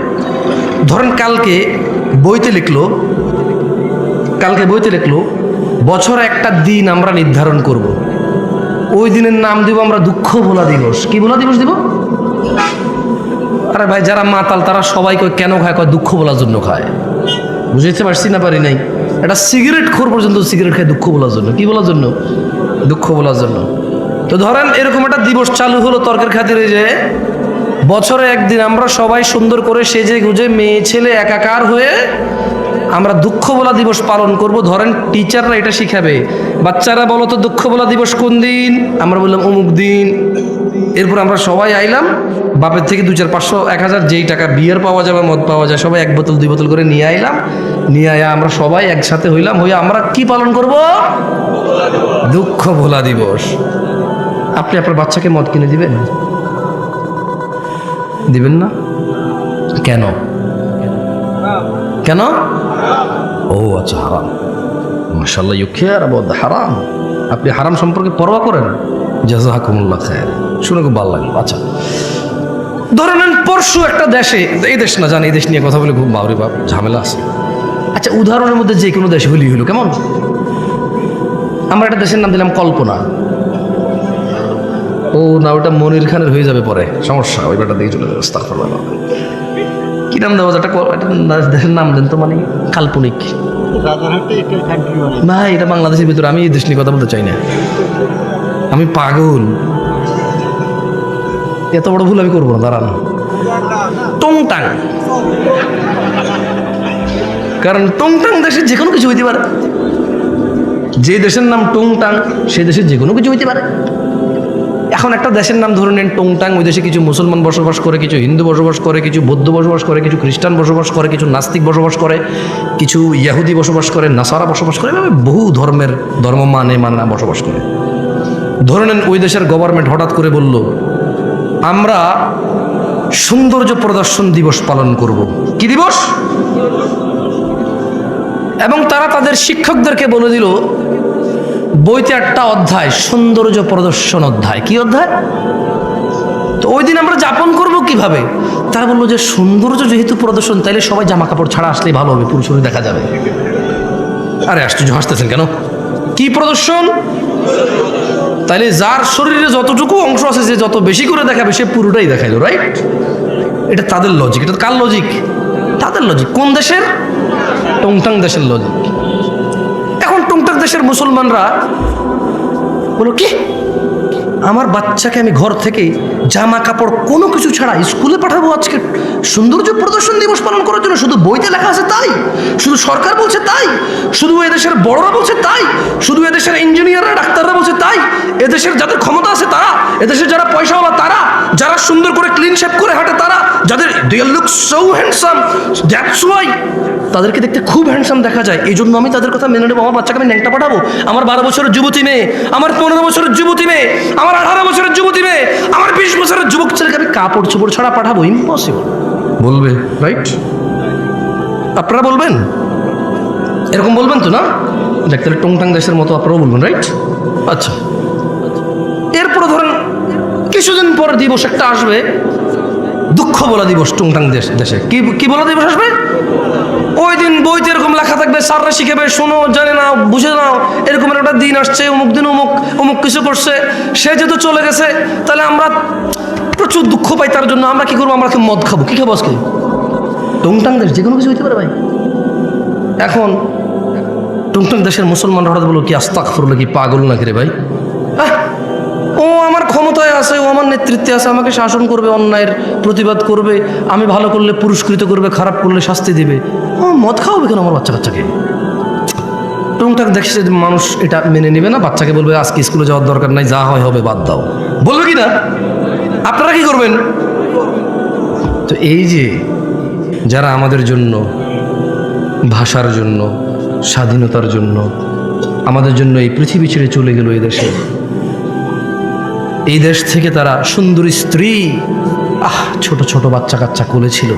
ধরেন কালকে বইতে লিখলো, বছরে একটা দিন আমরা নির্ধারণ করব, ওই দিনের নাম দিব আমরা দুঃখ ভোলা দিবস। কি ভোলা দিবস দিব? আরে ভাই, যারা মাতাল তারা সবাই কয় কেন খায়? কয় দুঃখ বলার জন্য খায়। বুঝাইতে পারছি না? পারি নাই? এটা সিগারেট খোর পর্যন্ত সিগারেট খায় দুঃখ বলার জন্য। কি বলার জন্য? দুঃখ বলার জন্য। তো ধরেন এরকম একটা দিবস চালু হলো তর্কের খাতিরে, যে বছরে একদিন আমরা সবাই সুন্দর করে সেজে গুজে মেয়ে ছেলে একাকার হয়ে আমরা দুঃখ বলা দিবস পালন করব। ধরেন টিচাররা এটা শিখাবে, বাচ্চারা বলো তো দুঃখ বলা দিবস কোন দিন? আমরা বললাম অমুক দিন। এরপর আমরা সবাই আইলাম, বাপের থেকে 200, 500, 1000 যেই টাকা বিয়ার পাওয়া যাবে, মদ পাওয়া যায়, সবাই 1 বোতল 2 বোতল করে নিয়ে আইলাম। নিয়ে আয়া আমরা সবাই একসাথে হইলাম, হয়ে আমরা কি পালন করব? দুঃখ ভোলা দিবস। আপনি আপনার বাচ্চাকে মদ কিনে দিবেন? দিবেন না? কেন? কেন? ও আচ্ছা, হারাম। মাশাআল্লাহ, ইউ কেয়ার অ্যাবাউট দ্য হারাম। আপনি হারাম সম্পর্কে পরোয়া করেন? জাযাকুমুল্লাহ খায়র, শুনে খুব ভালো লাগলো। আচ্ছা, ধরে নেন পরশু একটা দেশে, এই দেশ না জানি, এই দেশ নিয়ে কথা বলে খুব বাবরে বাপ ঝামেলা আছে। আচ্ছা, উদাহরণের মধ্যে যে কোনো দেশে হলি হলো, কেমন? আমরা একটা দেশের নাম দিলাম কল্পনা। ও না, ওটা মনির খানের হয়ে যাবে পরে, সমস্যা, ওই বেটা দিয়ে চলে যাবে। আস্তাগফিরুল্লাহ। কি নাম দেওয়া? একটা দেশের নাম দেন তো, মানে কাল্পনিক। ভাই, এটা বাংলাদেশের ভিতরে, আমি এই দেশ নিয়ে কথা বলতে চাই না, আমি পাগল। এত বড় ভুল আমি করবো না, দাঁড়ান। টংটাং, কারণ টংটাং দেশে যে কোনো কিছু হইতে পারে। যে দেশের নাম টংটাং সেই দেশে যে কোনো কিছু হইতে পারে। এখন একটা দেশের নাম ধরে নেন টংটাং, ওই দেশে কিছু মুসলমান বসবাস করে, কিছু হিন্দু বসবাস করে, কিছু বৌদ্ধ বসবাস করে, কিছু খ্রিস্টান বসবাস করে, কিছু নাস্তিক বসবাস করে, কিছু ইয়াহুদি বসবাস করে, নাসারা বসবাস করে, এভাবে বহু ধর্মের ধর্ম মানে না বসবাস করে। ধরে নেন ওই দেশের গভর্নমেন্ট হঠাৎ করে বলল আমরা সৌন্দর্য প্রদর্শন দিবস পালন করব। কি দিবস? এবং তারা তাদের শিক্ষকদেরকে বলে দিল বইতে একটা অধ্যায় সৌন্দর্য প্রদর্শন অধ্যায়। কি অধ্যায়? তো ওই দিন আমরা যাপন করব কিভাবে? তারা বললো যে সৌন্দর্য যেহেতু প্রদর্শন, তাইলে সবাই জামা কাপড় ছাড়া আসলেই ভালো হবে, পুরুষেরই দেখা যাবে। আরে আশ্চর্য, হাসতেছেন কেন? কি প্রদর্শন? তাইলে যার শরীরে যতটুকু অংশ আছে, যে যত বেশি করে দেখাবে সে পুরোটাই দেখাইলো, রাইট? এটা তাদের লজিক। এটা কার লজিক? তাদের লজিক। কোন দেশের? টংটাং দেশের লজিক। এখন টংটাং দেশের মুসলমানরা বলো কি, আমার বাচ্চাকে আমি ঘর থেকে জামা কাপড় কোনো কিছু ছাড়া স্কুলে পাঠাবো আজকে সৌন্দর্য প্রদর্শন দিবস পালন করার জন্য? শুধু বইতে লেখা আছে তাই? শুধু সরকার বলছে তাই? শুধু এদেশের বড়রা বলছে তাই? শুধু এদেশের ইঞ্জিনিয়াররা ডাক্তাররা বলছে তাই? এদেশের যাদের ক্ষমতা আছে তারা, এদেশের যারা পয়সাওয়ালা তারা, যারা সুন্দর করে ক্লিন শেপ করে হাঁটে তারা, যাদের they look so handsome, that's why তাদেরকে দেখতে খুব হ্যান্ডসাম দেখা যায়, এই জন্য আমি তাদের কথা মেনে নেবো। আমার বাচ্চাকে আমি ন্যাংটা পাঠাবো? আমার 12 বছরের যুবতী মেয়ে, আমার 15 বছরের যুবতী মেয়ে, আমার 18 বছরের যুবতী মেয়ে, আমার 20 বছরের যুবক ছেলেকে আমি কাপড় চোপড় ছাড়া পাঠাবো? ইম্পসিবল। বলবে, রাইট? আপনারা বলবেন? এরকম বলবেন তো না? দেখ, তাহলে টংটাং দেশের মতো আপনারাও বলবেন, রাইট? আচ্ছা, এরপরে ধরেন কিছুদিন পর দিবস একটা আসবে, দুঃখ বলা দিবস। টংটাং দেশে কি বলা দিবস আসবে? ওই দিন বইতে এরকম লেখা থাকবে, স্যাররা শিখাবে, শোনো, জানে না, বুঝে নাও, এরকম একটা দিন আসছে, অমুক দিন অমুক অমুক কিছু করছে, সে যেহেতু চলে গেছে, তাহলে আমরা প্রচুর দুঃখ পাই তার জন্য। আমরা কি করবো? আমরা কি মদ খাবো? কি খাবো আজকে? টংটাং দেশ যে কোনো কিছু হইতে পারে ভাই। এখন টংটাং দেশের মুসলমানরা হঠাৎ বলো কি আস্তাগফিরুল্লাহ, কি পাগল নাকি রে ভাই? ও আমার ক্ষমতায় আছে, ও আমার নেতৃত্বে আছে, আমাকে শাসন করবে, অন্যায়ের প্রতিবাদ করবে, আমি ভালো করলে পুরস্কৃত করবে, খারাপ করলে শাস্তি দিবে। ও মদ খাওয়াবে কেন আমার বাচ্চা কাচ্চাকে? টংটাং দেখছে মানুষ এটা মেনে নেবে না, বাচ্চাকে বলবে আজকে স্কুলে যাওয়ার দরকার নাই, যা হয় হবে, বাদ দাও। বলবে কি না? আপনারা কি করবেন? তো এই যে যারা আমাদের জন্য, ভাষার জন্য, স্বাধীনতার জন্য, আমাদের জন্য এই পৃথিবী ছেড়ে চলে গেল, এই দেশে, এই দেশ থেকে তারা সুন্দরী স্ত্রী, ছোট ছোট বাচ্চা কাচ্চা কোলে ছিল,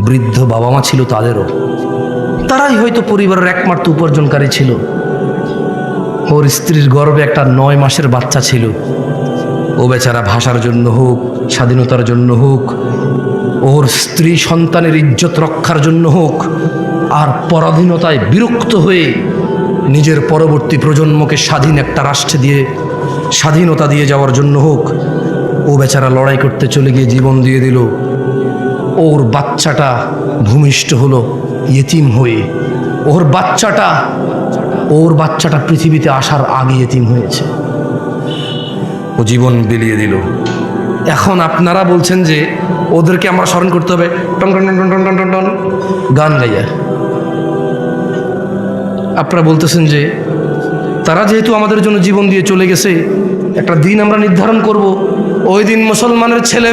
বৃদ্ধ বাবা মা ছিল তাদেরও, তারাই হয়তো পরিবারের একমাত্র উপার্জনকারী ছিল। ওর স্ত্রীর গর্ভে একটা 9 মাসের বাচ্চা ছিল। ও বেচারা ভাষার জন্য হোক, স্বাধীনতার জন্য হোক, ওর স্ত্রী সন্তানের ইজ্জত রক্ষার জন্য হোক, আর পরাধীনতায় বিরক্ত হয়ে নিজের পরবর্তী প্রজন্মকে স্বাধীন একটা রাষ্ট্রে দিয়ে স্বাধীনতা দিয়ে যাওয়ার জন্য হোক, ও বেচারা লড়াই করতে চলে গিয়ে জীবন দিয়ে দিল। ওর বাচ্চাটা ভূমিষ্ঠ হলো ইয়েতিম হয়ে। ওর বাচ্চাটা পৃথিবীতে আসার আগে ইয়েতিম হয়েছে, ও জীবন বিলিয়ে দিল। এখন আপনারা বলছেন যে ওদেরকে আমরা স্মরণ করতে হবে টন টন টন টন টন টন টন গান গাইয়া। আপনারা বলতেছেন যে তারা যেহেতু আমাদের জন্য জীবন দিয়ে চলে গেছে, একটা দিন আমরা নির্ধারণ করব, ওই দিন মুসলমানের ছেলে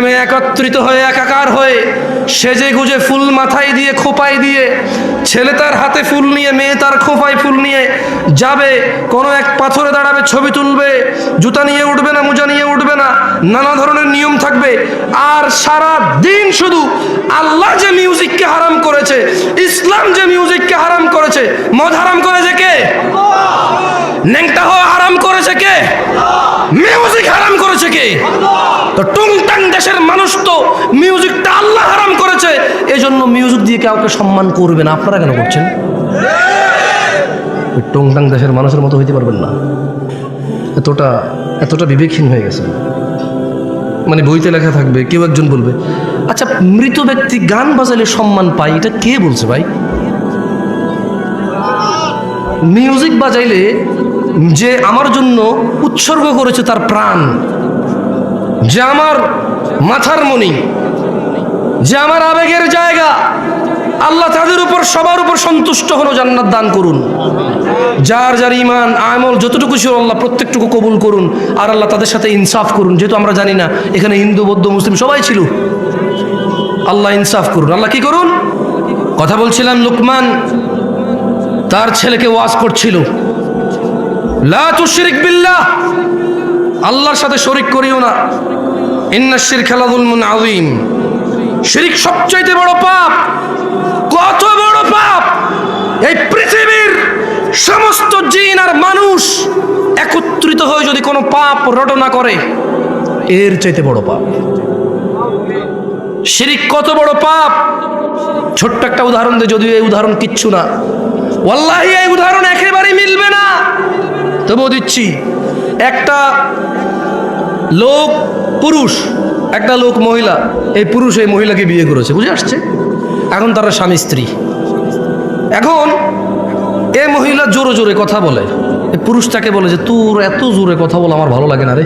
মেয়ে একত্রিত হয়ে, একাকার হয়ে, সেজে গুজে, ফুল মাথায় দিয়ে, খোপায় দিয়ে, ছেলে তার হাতে ফুল নিয়ে, মেয়ে তার খোপায় ফুল নিয়ে যাবে, কোনো এক পাথরে দাঁড়াবে, ছবি তুলবে, জুতা নিয়ে উঠবে না, মোজা নিয়ে উঠবে না, নানা ধরনের নিয়ম থাকবে। আর সারা দিন শুধু আল্লাহ যে মিউজিককে হারাম করেছে, ইসলাম যে মিউজিককে হারাম করেছে, মদ হারাম করেছে কে? ন্যাংটা হওয়া হারাম করেছে কে? মিউজিক হারাম করেছে কে? তো টংটাং দেশের মানুষ তো মিউজিকটা আল্লাহ হারাম করেছে, এজন্য মিউজিক দিয়ে কাউকে সম্মান করবে না। আপনারা কেন করছেন? টংটাং দেশের মানুষের মতো হইতে পারবেন না। এতটা বিবেকহীন হয়ে গেছে। মানে বইতে লেখা থাকবে, কেউ একজন বলবে আচ্ছা মৃত ব্যক্তি গান বাজালে সম্মান পায়, এটা কে বলছে ভাই? মিউজিক বাজাইলে যে আমার জন্য উৎসর্গ করেছে তার প্রাণ, যে আমার মাথার মণি, যে আমার আবেগের জায়গা, আল্লাহ তাদের উপর সবার উপর সন্তুষ্ট হলো, জান্নাত দান করুন। যার যার ইমান আমল যতটুকু ছিল আল্লাহ প্রত্যেকটুকু কবুল করুন, আর আল্লাহ তাদের সাথে ইনসাফ করুন। যেহেতু আমরা জানি না এখানে হিন্দু বৌদ্ধ মুসলিম সবাই ছিল, আল্লাহ ইনসাফ করুন। আল্লাহ কি করুন? কথা বলছিলাম, লুকমান তার ছেলেকে ওয়াজ করছিল, লা তুশরিক বিল্লাহ, আল্লাহর সাথে শরিক করিও না, ইন্নাশ শিরকা লাযুলমুন আযীম, শিরক সবচাইতে বড় পাপ। কত বড় পাপ! এই পৃথিবীর সমস্ত জিন আর মানুষ একত্রিত হয়ে যদি কোনো পাপ রটনা করে, এর চাইতে বড় পাপ। শিরক কত বড় পাপ! ছোট্ট একটা উদাহরণ দেয়, যদিও এই উদাহরণ কিচ্ছু না, ওয়াল্লাহি এই উদাহরণ একেবারেই মিলবে না, তবুও দিচ্ছি। একটা লোক পুরুষ, একটা লোক মহিলা, এই পুরুষ এই মহিলাকে বিয়ে করেছে, বুঝে আসছে? এখন তারা স্বামী স্ত্রী। এখন এ মহিলা জোরে জোরে কথা বলে, এই পুরুষ তাকে বলে যে তোর এত জোরে কথা বলে আমার ভালো লাগে না রে।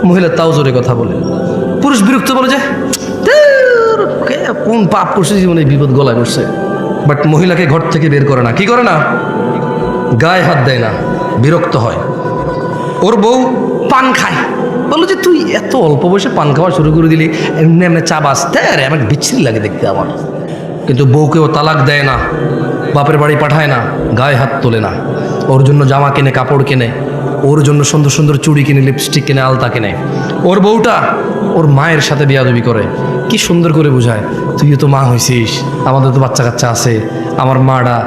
মহিলা তাও জোরে কথা বলে, পুরুষ বিরক্ত বলে যে কোন পাপ করছে জীবনে, বিপদ গলায় বসছে। বাট মহিলাকে ঘর থেকে বের করে না, কি করে না, গায়ে হাত দেয় না, বিরক্ত হয়। ওর বউ পান খায়, বললো যে তুই এত অল্প বয়সে পান খাওয়া শুরু করে দিলি, এমনি এমনি চা বাঁচতে আরে আমার বিচ্ছিরি লাগে দেখতে আমার। কিন্তু বউকেও তালাক দেয় না, বাপের বাড়ি পাঠায় না, গায়ে হাত তোলে না, ওর জন্য জামা কিনে, কাপড় কিনে, ওর জন্য সুন্দর সুন্দর চুড়ি কিনে, লিপস্টিক কিনে, আলতা কিনে। ওর বউটা ওর মায়ের সাথে বিয়াদবি করে, কি সুন্দর করে বোঝায়, তুইও তো মা হয়েছিস, আমাদের তো বাচ্চা কাচ্চা আছে, আমার মাটা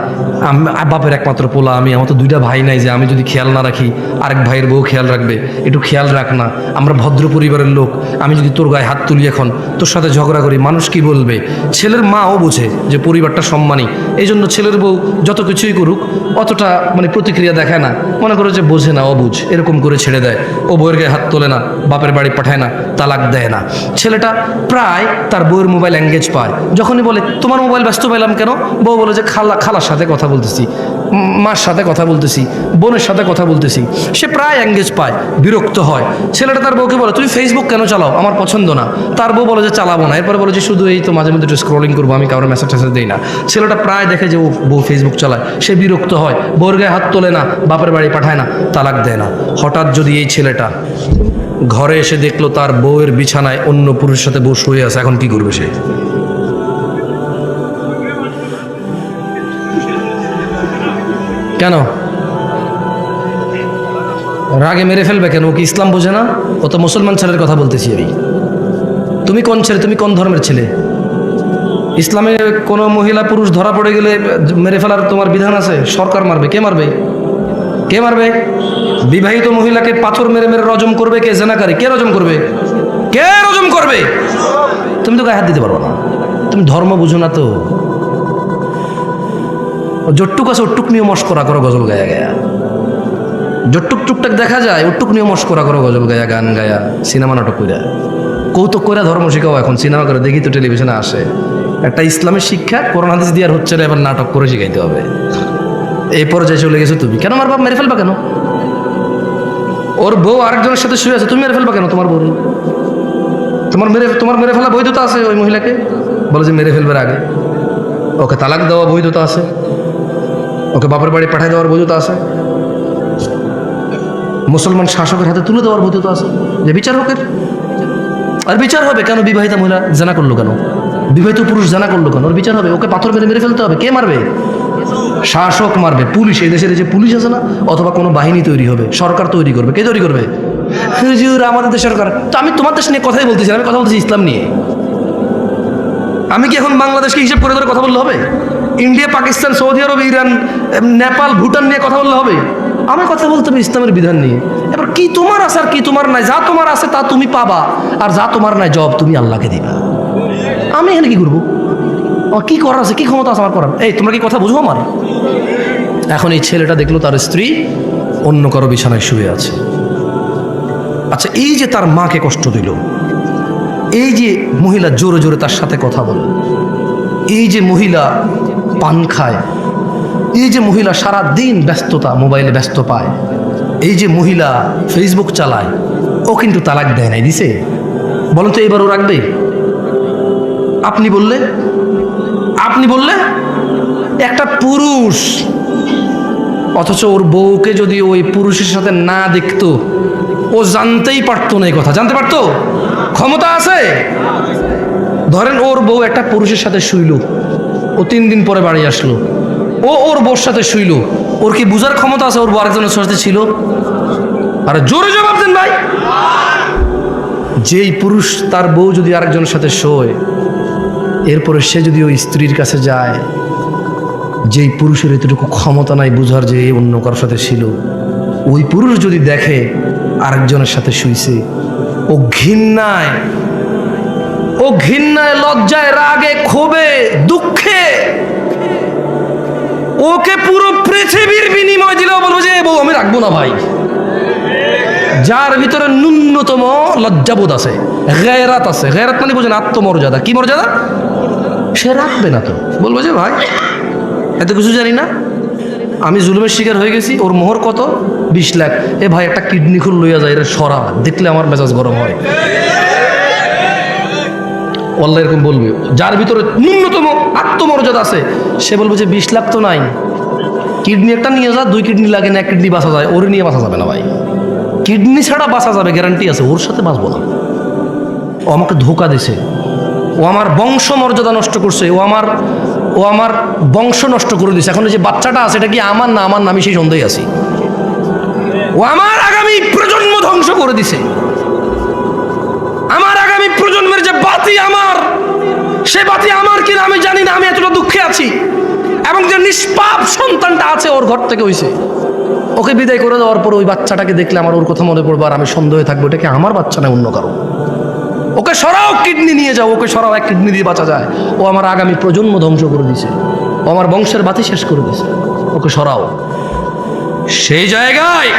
বাপের একমাত্র পোলা আমি, আমার তো দুইটা ভাই নাই যে আমি যদি খেয়াল না রাখি আরেক ভাইয়ের বউ খেয়াল রাখবে, একটু খেয়াল রাখ না, আমরা ভদ্র পরিবারের লোক, আমি যদি তোর গায়ে হাত তুলি এখন, তোর সাথে ঝগড়া করি, মানুষ কি বলবে? ছেলের মাও বোঝে যে পরিবারটা সম্মানী, এই জন্য ছেলের বউ যত কিছুই করুক অতটা মানে প্রতিক্রিয়া দেখায় না, মনে করে যে বোঝে না, অবুঝ, এরকম করে ছেড়ে দেয়। ও বউয়ের গায়ে হাত তোলে না, বাপের বাড়ি পাঠায় না, তালাক দেয় না। ছেলেটা প্রায় তার বউয়ের মোবাইল এঙ্গেজ পায়, যখনই বলে তোমার মোবাইল ব্যস্ত পেলাম কেন, বউ বলে যে খালার সাথে কথা বলতেছি, মার সাথে কথা বলতেছি, বোনের সাথে কথা বলতেছি। সে প্রায় এঙ্গেজ পায়, বিরক্ত হয়। ছেলেটা তার বউকে বলে তুমি ফেসবুক কেন চালাও, আমার পছন্দ না। তার বউ বলে যে চালাবো না, এরপরে বলে যে শুধু এই তো মাঝে মধ্যে একটু স্ক্রলিং করবো, আমি কারোর মেসেজ টেসেজ দিই না। ছেলেটা প্রায় দেখে যে ও বউ ফেসবুক চালায়, সে বিরক্ত হয়, বউর গায়ে হাত তোলে না, বাপের বাড়ি পাঠায় না, তালাক দেয় না। হঠাৎ যদি এই ছেলেটা ঘরে এসে দেখলো তার বউয়ের বিছানায় অন্য পুরুষের সাথে বউ শুয়ে আছে, এখন কি করবে সে? কেন রাগে মেরে ফেলবে কেন? ও কি ইসলাম বোঝে না? ও তো মুসলমান ছেলের কথা বলতেছি আমি। তুমি কোন ছেলে, তুমি কোন ধর্মের ছেলে? ইসলামে কোনো মহিলা পুরুষ ধরা পড়ে গেলে মেরে ফেলার তোমার বিধান আছে? সরকার মারবে? কে মারবে? কে মারবে? বিবাহিত মহিলাকে পাথর মেরে মেরে রজম করবে কে? জেনাকারী। কে রজম করবে? কে রজম করবে? তুমি তো গায়ে হাত দিতে পারবো না, তুমি ধর্ম বুঝো না তো। যটুক আছে ওটুক নিয়ে মস্করা করো, গজল গায়া গায়া। যটুক টুকটাক দেখা যায় ওটুক নিয়ে মস্করা করো, গজল গায়া, গান গায়া, সিনেমা নাটক কইরা, কৌতুক করে ধর্ম শিখাও। এখন সিনেমা করে দেখি তো টেলিভিশনে আসে, একটা ইসলামের শিক্ষা কোরআন হাদিস দিয়ে আর হচ্ছে না, এবার নাটক করে শিখাইতে হবে। এই পর্যায়ে চলে গেছো তুমি। কেন আমার বাপ মেরে ফেলবা কেন? ওর বউ আরেকজনের সাথে শুয়ে আছে, তুমি মেরে ফেলবা কেন? তোমার বউ তোমার মেরে ফেলা বৈধতা আছে ওই মহিলাকে? বলে যে মেরে ফেলবার আগে ওকে তালাক দেওয়া বৈধতা আছে, ওকে বাপের বাড়ি পাঠিয়ে দেওয়ার বৈধতা আছে, মুসলমান শাসকের হাতে তুলে দেওয়ার বৈধতা আছে, যে বিচার হোকের। আর বিচার হবে কেন? বিবাহিতা মহিলা জানা করলো কেন? বিবাহিত পুরুষ জানা করলো কেন? ওর বিচার হবে, ওকে পাথর মেরে মেরে ফেলতে হবে। কে মারবে? শাসক মারবে, পুলিশ। এই দেশের যে পুলিশ আছে না, অথবা কোনো বাহিনী তৈরি হবে, সরকার তৈরি করবে। কে তৈরি করবে? হুজুর আমাদের দেশের সরকার। তো আমি তোমার দেশ নিয়ে কথাই বলতেছি, আমি কথা বলতেছি ইসলাম নিয়ে। আমি কি এখন বাংলাদেশকে হিসেব করে ধরে কথা বললে হবে? ইন্ডিয়া, পাকিস্তান, সৌদি আরব, ইরান, নেপাল, ভুটান নিয়ে কথা বললে হবে? আমি কথা বলতে হবে ইসলামের বিধান নিয়ে। এবার কি তোমার আছে আর কি তোমার নাই? যা তোমার আছে তা তুমি পাবা, আর যা তোমার নাই জব তুমি আল্লাহকে দিবা। আমি এখানে কি করবো? আমার কি করার আছে, কি ক্ষমতা আছে আমার করার? এই তোমরা কি কথা বুঝো আমার? এখন এই ছেলেটা দেখলো তার স্ত্রী অন্য কারো বিছানায় শুয়ে আছে। আচ্ছা, এই যে তার মাকে কষ্ট দিল, এই যে মহিলা জোরে জোরে তার সাথে কথা বলে, এই যে মহিলা পান খায়, এই যে মহিলা সারা দিন ব্যস্ততা, মোবাইলে ব্যস্ত পায়, এই যে মহিলা ফেসবুক চালায়, ও কিন্তু তালাক দেয় নাই, দিছে? বলেন তো এবার ও রাখবে? আপনি বললে একটা পুরুষ, অথচ ওর বউকে যদি ওই পুরুষের সাথে না দেখতো, ও জানতেই পারতো না। এই কথা জানতে পারতো? ক্ষমতা আছে? ধরেন ওর বউ একটা পুরুষের সাথে শুইল, ও 3 দিন পরে বাড়ি আসলো, ও ওর বউর সাথে শুইল, ওর কি বুঝার ক্ষমতা আছে ওর বউ আরেকজনের সাথে ছিল? আরে জোরে জবাব দেন ভাই। যেই পুরুষ তার বউ যদি আরেকজনের সাথে শোয়, এরপরে সে যদি ওই স্ত্রীর কাছে যায়, যেই পুরুষের এতটুকু ক্ষমতা নাই বুঝার যে অন্য কারোর সাথে ছিল, ওই পুরুষ যদি দেখে আরেকজনের সাথে শুইছে, ও ঘৃণায়, লজ্জায়, রাগে, ক্ষোভে, দুঃখে ওকে পুরো পৃথিবীর বিনিময় দিলেও বলবো যে বউ আমি রাখবো না ভাই। যার ভিতরে ন্যূনতম লজ্জাবোধ আছে, গায়রাত আছে, গায়রাত মানে বোঝেন আত্মমর্যাদা, কি মর্যাদা, সে রাখবে না। তো বলবো যে ভাই এত কিছু জানি না, আমি জুলুমের শিকার হয়ে গেছি, ওর মোহর কত, 20 লাখ, এ ভাই একটা কিডনি খুল লইয়া যায়, এটা সরা, দেখলে আমার মেজাজ গরম হয়। আল্লাহ এরকম বলবে। যার ভিতরে ন্যূনতম আত্মমর্যাদা আছে সে বলবে যে 20 লাখ তো নাই, কিডনি একটা নিয়ে যা, 2 কিডনি লাগে না, 1 কিডনি বাঁচা যায়, ওরে নিয়ে বাঁচা যাবে না ভাই, কিডনি ছাড়া বাঁচা যাবে গ্যারান্টি আছে, ওর সাথে বাঁচবো না। ও আমাকে ধোকা দিছে, ও আমার বংশ মর্যাদা নষ্ট করছে, ও আমার বংশ নষ্ট করে দিছে। এখন যে বাচ্চাটা আছে এটা কি আমার না আমার, আমি সেই সন্দেহে আছি। ও আমার আগামী প্রজন্ম ধ্বংস করে দিছে, আমার আগামী প্রজন্মের যে বাতি আমার, সে বাতি আমার কিনা আমি জানি না, আমি এতটা দুঃখে আছি। এবং যে নিষ্পাপ সন্তানটা আছে ওর ঘর থেকে হইছে, ওকে বিদায় করে দেওয়ার পর ওই বাচ্চাটাকে দেখলে আমার ওর কথা মনে পড়বে, আর আমি সন্দেহে থাকবো এটা কি আমার বাচ্চা না অন্য কারো। ওকে সরাও, কিডনি নিয়ে যাও, ওকে সরাও, 1 কিডনি দিয়ে বাঁচা যায়। ও আমার আগামী প্রজন্ম ধ্বংস করে দিছে, ও আমার বংশের বাতি শেষ করে দিছে, ওকে সরাও। সেই জায়গায়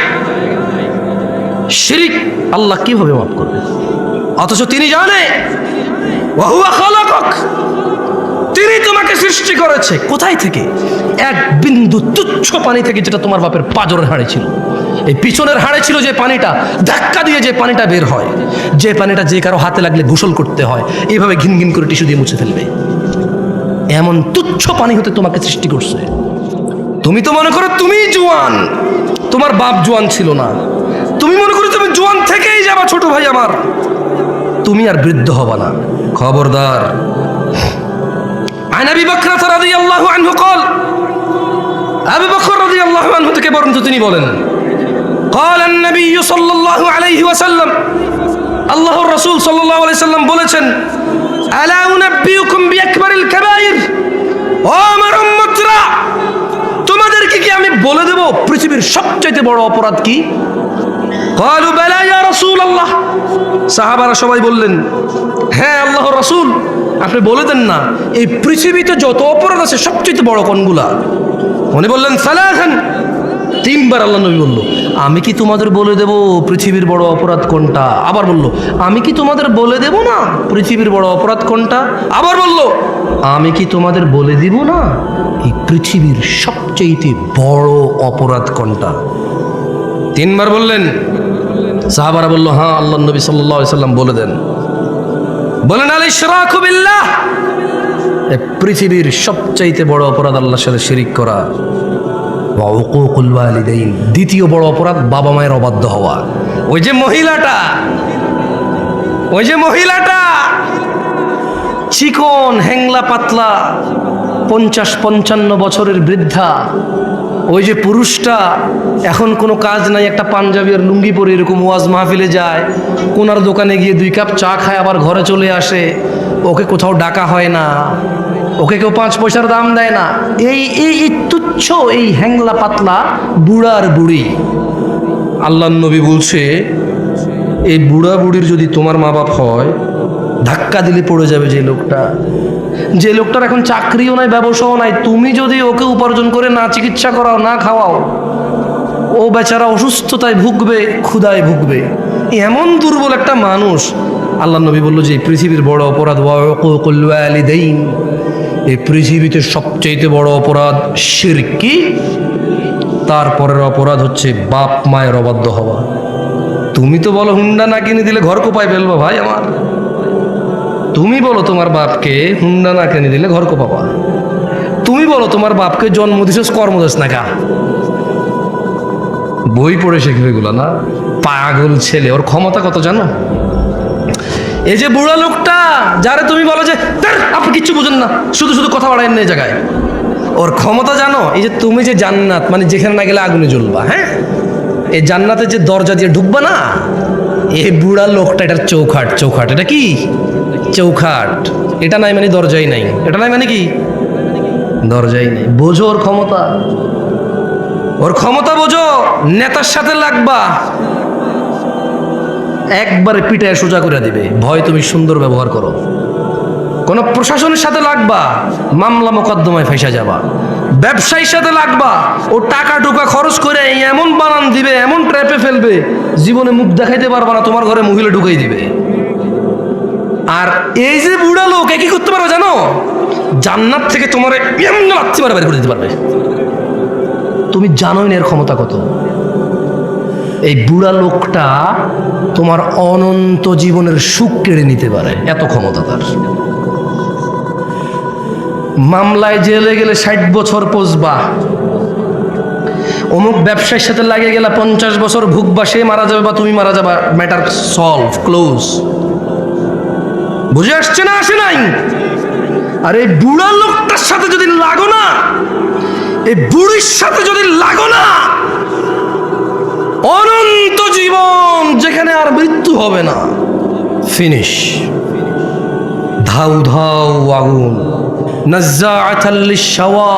শিরিক আল্লাহ কিভাবে মাফ করবে? অথচ তিনি জানে ওয়াহুয়া খালাকাক, তিনি তোমাকে সৃষ্টি করেছে। কোথায় থেকে? এক বিন্দু তুচ্ছ পানি থেকে, যেটা তোমার বাপের পাজরের হাড়ে ছিল, এই পিছনের হাড়ে ছিল যে পানিটা, ধাক্কা দিয়ে যে পানিটা বের হয়, যে পানিটা যে কারো হাতে লাগলে গোসল করতে হয়, এইভাবে ঘিন ঘিন করে টিস্যু দিয়ে মুছে ফেলবে, এমন তুচ্ছ পানি হতে তোমাকে সৃষ্টি করছে। তুমি তো মনে করো তুমি জোয়ান, তোমার বাপ জোয়ান ছিল না, তুমি মনে করো তুমি জোয়ান থেকেই যাবা, ছোট ভাই আমার, তুমি আর বৃদ্ধ হবা না, খবরদার। عن أبي بكر رضي الله عنه قال, আবু বকর রাদিয়াল্লাহু আনহু থেকে বর্ণিত তিনি বলেন, قال النبي صلى الله عليه وسلم, আল্লাহর রাসূল সাল্লাল্লাহু আলাইহি সাল্লাম বলেছেন, আলা উনাব্বিউকুম বিআকবারিল কাবাইর, ও আমার উম্মতরা, তোমাদেরকে কি আমি বলে দেব পৃথিবীর সবচেয়ে বড় অপরাধ কি? قالوا بلى يا رسول الله, সাহাবারা সবাই বললেন, হ্যাঁ আল্লাহর রাসূল আপনি বলে দেন না, এই পৃথিবীতে যত অপরাধ আছে সবচেয়ে বড় কোনগুলা? উনি বললেন সালাসান, 3 বার আল্লাহ নবী বলল, আমি কি তোমাদের বলে দেব পৃথিবীর বড় অপরাধ কোনটা? আবার বলল, আমি কি তোমাদের বলে দেব না পৃথিবীর বড় অপরাধ কোনটা? আবার বলল, আমি কি তোমাদের বলে দিব না এই পৃথিবীর সবচেয়ে বড় অপরাধ কোনটা? 3 বার বললেন। সাহাবারা বলল, হ্যাঁ আল্লাহ নবী সাল্লাল্লাহু আলাইহি সাল্লাম বলে দেন। বলেন, আল ইশরাকু বিল্লাহ, পৃথিবীর সবচাইতে বড় অপরাধ আল্লাহর সাথে শিরিক করা। ওয়া উকুকুল ওয়ালিদাইন, দ্বিতীয় বড় অপরাধ বাবা মায়ের অবাধ্য হওয়া। ওই যে মহিলাটা চিকন হ্যাংলা পাতলা 50-55 বছরের বৃদ্ধা, ওই যে পুরুষটা এখন কোনো কাজ নাই, একটা পাঞ্জাবি আর লুঙ্গি পরে এরকম ওয়াজ মাহফিলে যায়, কোনার দোকানে গিয়ে 2 কাপ চা খায় আবার ঘরে চলে আসে, ওকে কোথাও ডাকা হয় না, ওকে কেউ 5 পয়সার দাম দেয় না। এই তুচ্ছ এই হ্যাংলা পাতলা বুড়ার বুড়ি, আল্লাহর নবী বলছে, এই বুড়া বুড়ির যদি তোমার মা বাপ হয়, ধাক্কা দিলে পড়ে যাবে যে লোকটার এখন চাকরিও নাই, ব্যবসাও নাই, তুমি যদি ওকে উপার্জন করে না চিকিৎসা করাও, না খাওয়াও, ও বেচারা অসুস্থতায় ভুগবে, ক্ষুধায় ভুগবে। এমন দুর্বল একটা মানুষ, আল্লাহ নবী বলল যে পৃথিবীর বড় অপরাধ ওয়া উকুকুল ওয়ালিদাইন, এই পৃথিবীতে সবচেয়ে বড় অপরাধ শিরকি, তারপরের অপরাধ হচ্ছে বাপ মায়ের অবাধ্য হওয়া। তুমি তো বলো হুন্ডা না কিনে দিলে ঘর কোপায় ফেলবো ভাই আমার, তুমি বলো তোমার বাপকে হুন্ডা না কিনে দিলে ঘর কোপাবা, তুমি বলো তোমার বাপকে জন্ম দিছস কর্ম দিস না কা, বই পড়ে শিখবে এগুলো না? পাগল ছেলে, ওর ক্ষমতা কত জানো? এই যে বুড়া লোকটা যারে তুমি বলো যে আপনি কিচ্ছু বুঝেন না, শুধু শুধু কথা বাড়ায় না এই জায়গায়, ওর ক্ষমতা জানো? এই যে তুমি যে জান্নাত মানে যেখানে না গেলে আগুনে জ্বলবা, হ্যাঁ, এই জান্নাতে যে দরজা দিয়ে ঢুকবা না, এই বুড়া লোকটা এটার চৌখাট। চৌখাট এটা কি? চৌখাট। এটা নাই মানে দরজাই নাই, এটা নাই মানে কি? দরজাই নেই। বোঝো ওর ক্ষমতা, ওর ক্ষমতা বোঝো। নেতার সাথে লাগবা, একবারে পিটায় সোজা করে দিবে, ভয় তুমি সুন্দর ব্যবহার করো। কোন প্রশাসনের সাথে লাগবা, মামলা মোকদ্দমায় ফেসে যাবা। ব্যবসায়ীর সাথে লাগবা, ও টাকা টুকা খরচ করে এমন বানান দিবে, এমন ট্র্যাপে ফেলবে, জীবনে মুখ দেখাইতে পারবা না, তোমার ঘরে মহিলা ঢুকাই দিবে। আর এই যে বুড়া লোক কি করতে পারো জানো? জান্নাত থেকে তোমার এমন লাথি মারা বের করে দিতে পারবে। তুমি জানোই না এর ক্ষমতা কত। এই বুড়া লোকটা তোমার অনন্ত জীবনের সুখ কেড়ে নিতে পারে, এত ক্ষমতা তার। মামলায় জেলে গেলে 60 বছর পচবা, অমুক ব্যবসায়ীর সাথে লাগে গেলে 50 বছর ভুগবা, সে মারা যাবে বা তুমি মারা যাবা, ম্যাটার সলভ, ক্লোজ। বুঝে আসছে না? আসে নাই? আর এই বুড়া লোকটার সাথে যদি লাগো না, এই বুড়ির সাথে যদি লাগো না, অনন্ত জীবন যেখানে আর মৃত্যু হবে না, ফিনিশ। ধাউ ধাউ আগুন, নাজ্জাআতাল লিশ-শাওয়া,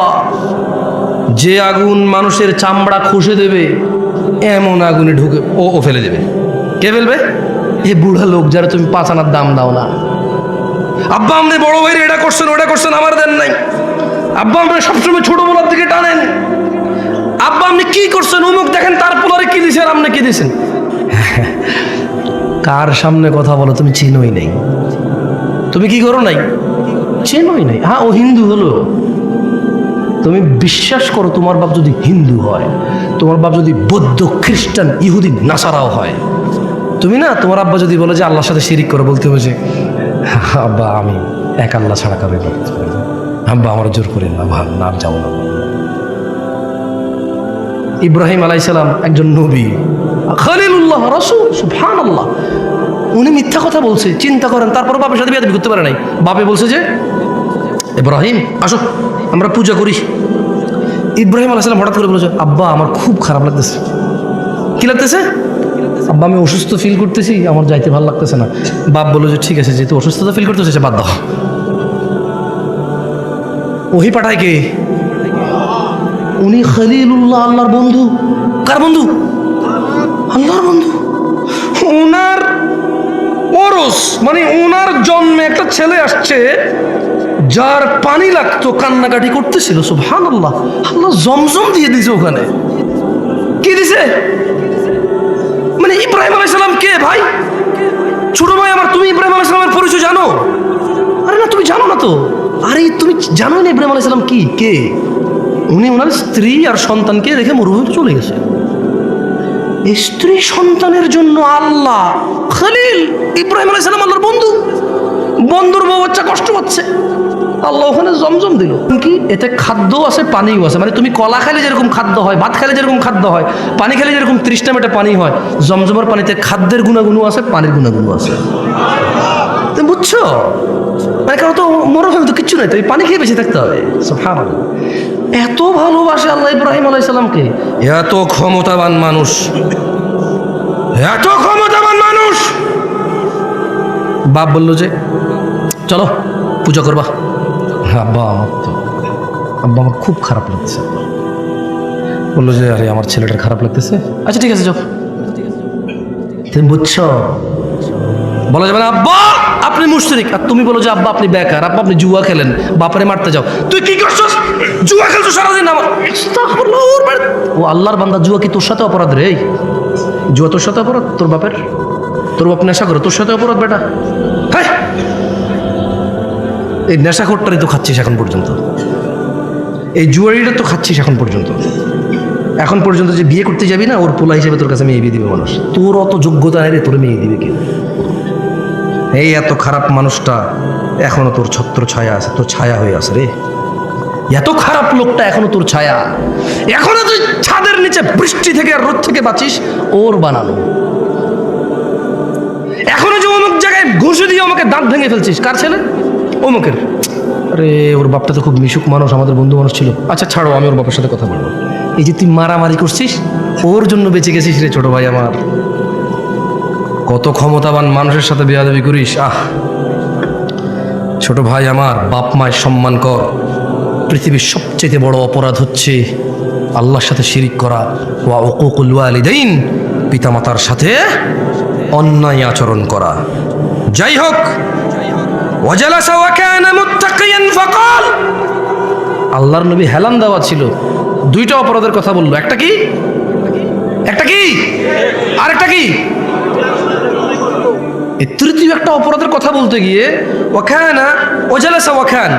যে আগুন মানুষের চামড়া খসে দেবে, এমন আগুনে ঢুকে ও ফেলে দেবে। কে ফেলবে? এই বুড়া লোক যারা তুমি 5 আনার দাম দাও না। আব্বা আপনি বড় ভাইরে এটা করছেন ওটা করছেন, আমার দেন নাই। আব্বা আপনি সবসময় ছোট বলার দিকে টানেন। আব্বা আপনি কি করছেন, অমুক দেখেন তার পোলারে কি দিয়েছেন, আপনি কি দিয়েছেন। কার সামনে কথা বলো? তুমি চিনোই নাই, তুমি কি করো নাই, চেনোই নাই। হ্যাঁ, ও হিন্দু হলো, তুমি বিশ্বাস করো তোমার বাপ যদি হিন্দু হয়, তোমার বাপ যদি বৌদ্ধ, খ্রিস্টান, ইহুদি, নাসারাও হয়, তুমি না, তোমার আব্বা যদি বলে যে আল্লাহর সাথে শিরিক করো, বলতে হবে যে আব্বা আমি এক আল্লাহ ছাড়া কারো ইবাদত করি না, আব্বা আমার জোর করি না, ভালো না যাও না। ইব্রাহিম আলাইহিস সালাম একজন নবী, খলিলুল্লাহ, রাসূল, সুবহানাল্লাহ, উনি মিথ্যা কথা বলছে, চিন্তা করেন। তারপর বাপের সাথে বিয়ে করতে পারে নাই। বাপে বলছে যে ইব্রাহিম আসো আমরা পূজা করি। ইব্রাহিম আলাইহিস সালাম হঠাৎ করে বলেছে, আব্বা আমার খুব খারাপ লাগতেছে। কি লাগতেছে? আব্বা আমি অসুস্থ ফিল করতেছি, আমার যাইতে ভালো লাগতেছে না। বাপ বললো যে ঠিক আছে, যেহেতু অসুস্থতা ফিল করতেছে বাদ দাও। ওহি পাঠায় কে? উনি খলিলুল্লাহ, আল্লাহর বন্ধু। কার বন্ধু? আল্লাহর বন্ধু। ওনার ওরস মানে ওনার জন্মে একটা ছেলে আসছে যার পানি লাগতো, কান্নাকাটি করতেছিল। সুবহানাল্লাহ, আল্লাহ জমজম দিয়ে দিছে ওখানে। কি দিছে? মানে ইব্রাহিম আলাইহিস সালাম কে ভাই? ছোট ভাই আমার, তুমি ইব্রাহিম আলাইহিস সালামের পরিচয় জানো? আরে না, তুমি জানো না তো। আরে তুমি জানো না ইব্রাহিম আলাইহিস সালাম কি? কে উনি? ওনার স্ত্রী আর সন্তানকে রেখে মরুভূমিতে চলে গেছে। স্ত্রী সন্তানের জন্য আল্লাহ খলিল ইব্রাহিম আলাইহিস সালাম আল্লাহর বন্ধু। বন্ধুর বউ বাচ্চা কষ্ট পাচ্ছে, আল্লাহ ওখানে জমজম দিল। কি এতে খাদ্য আছে, পানিও আছে। মানে তুমি কলা খেলে যেরকম খাদ্য হয়, ভাত খেলে যেরকম খাদ্য হয়, পানি খেলে যেরকম 30টা মেটে পানি হয়, জমজমের পানিতে খাদ্যের গুণাগুণও আছে, পানির গুণাগুণও আছে। তুমি বুঝছো? মানে কারণ তো মরুভূমি তো কিচ্ছু নাই, তো এই পানি খেয়ে বেঁচে থাকতে হবে। সুবহানাল্লাহ, এত ভালোবাসে আল্লাহ ইব্রাহিম আলাইহিস সালামকে। এত ক্ষমতাবান মানুষ, এত ক্ষমতাবান মানুষ। বাপ বললো যে চলো পূজা করবা। আব্বা আমার খুব খারাপ লাগতেছে। বললো যে আরে আমার ছেলেটার খারাপ লাগতেছে, আচ্ছা ঠিক আছে যাও। তুমি বুঝছো? বলা যাবে না আব্বা আপনি মুশরিক, আর তুমি বলো যে আব্বা আপনি বেকার, আব্বা আপনি জুয়া খেলেন, বাপারে মারতে যাও। তুই কি করছস? জুয়া খেলছো সারাদিন। আমার ও আল্লাহর বান্দা, জুয়া কি তোর সাথে অপরাধ রে? জুয়া তোর সাথে অপরাধ? তোর বাপের, তোর বাপ নেশা করে, তোর সাথে অপরাধ বেটা। হ্যাঁ, এই নেশাখোরটারই তো খাচ্ছিস এখন পর্যন্ত, এই জুয়ারিটা তো খাচ্ছিস এখন পর্যন্ত। এখন পর্যন্ত যে বিয়ে করতে যাবি না, ওর পোলা হিসেবে তোর কাছে মেয়ে বিয়ে দিবে মানুষ। তোর অত যোগ্যতা নেই রে, তোর মেয়ে দিবে কে? এই এত খারাপ মানুষটা এখনো তোর ছত্র ছায়া আছে, তোর ছায়া হয়ে আছে রে। এত খারাপ লোকটা এখনো তোর ছায়া, এখনো তুই ছাদের নিচে বৃষ্টি থেকে আর রোদ থেকে বাঁচিস, ওর বানানো। এখনো যে অমুক জায়গায় ঘুষি দিয়ে আমাকে দাঁত ভেঙে ফেলছিস, কার ছেলে? অমুকের। আরে ওর বাপটা তো খুব মিশুক মানুষ, আমাদের বন্ধু মানুষ ছিল। আচ্ছা ছাড়ো, আমি ওর বাপের সাথে কথা বলবো। এই যে তুই মারামারি করছিস, ওর জন্য বেঁচে গেছিস রে ছোট ভাই আমার। কত ক্ষমতাবান মানুষের সাথে বেয়াদবি করিস। ছোট ভাই আমার, বাপ মায়ের সম্মান কর। পৃথিবীর সবচেয়ে বড় অপরাধ হচ্ছে আল্লাহর সাথে শিরিক করা, ওয়া উকুকুল ওয়ালিদাইন, পিতামাতার সাথে অন্যায় আচরণ করা। যাই হোক, ওয়াজালাসা ওয়া কানা মুত্তাকিয়ান ফাকাল, আল্লাহর নবী হেলান দেওয়া ছিল, দুইটা অপরাধের কথা বললো। একটা কি? একটা কি? আরেকটা কি? এই তৃতীয় একটা অপরাধের কথা বলতে গিয়ে ওয়াখানা ওয়াজালাসা ওয়াখান,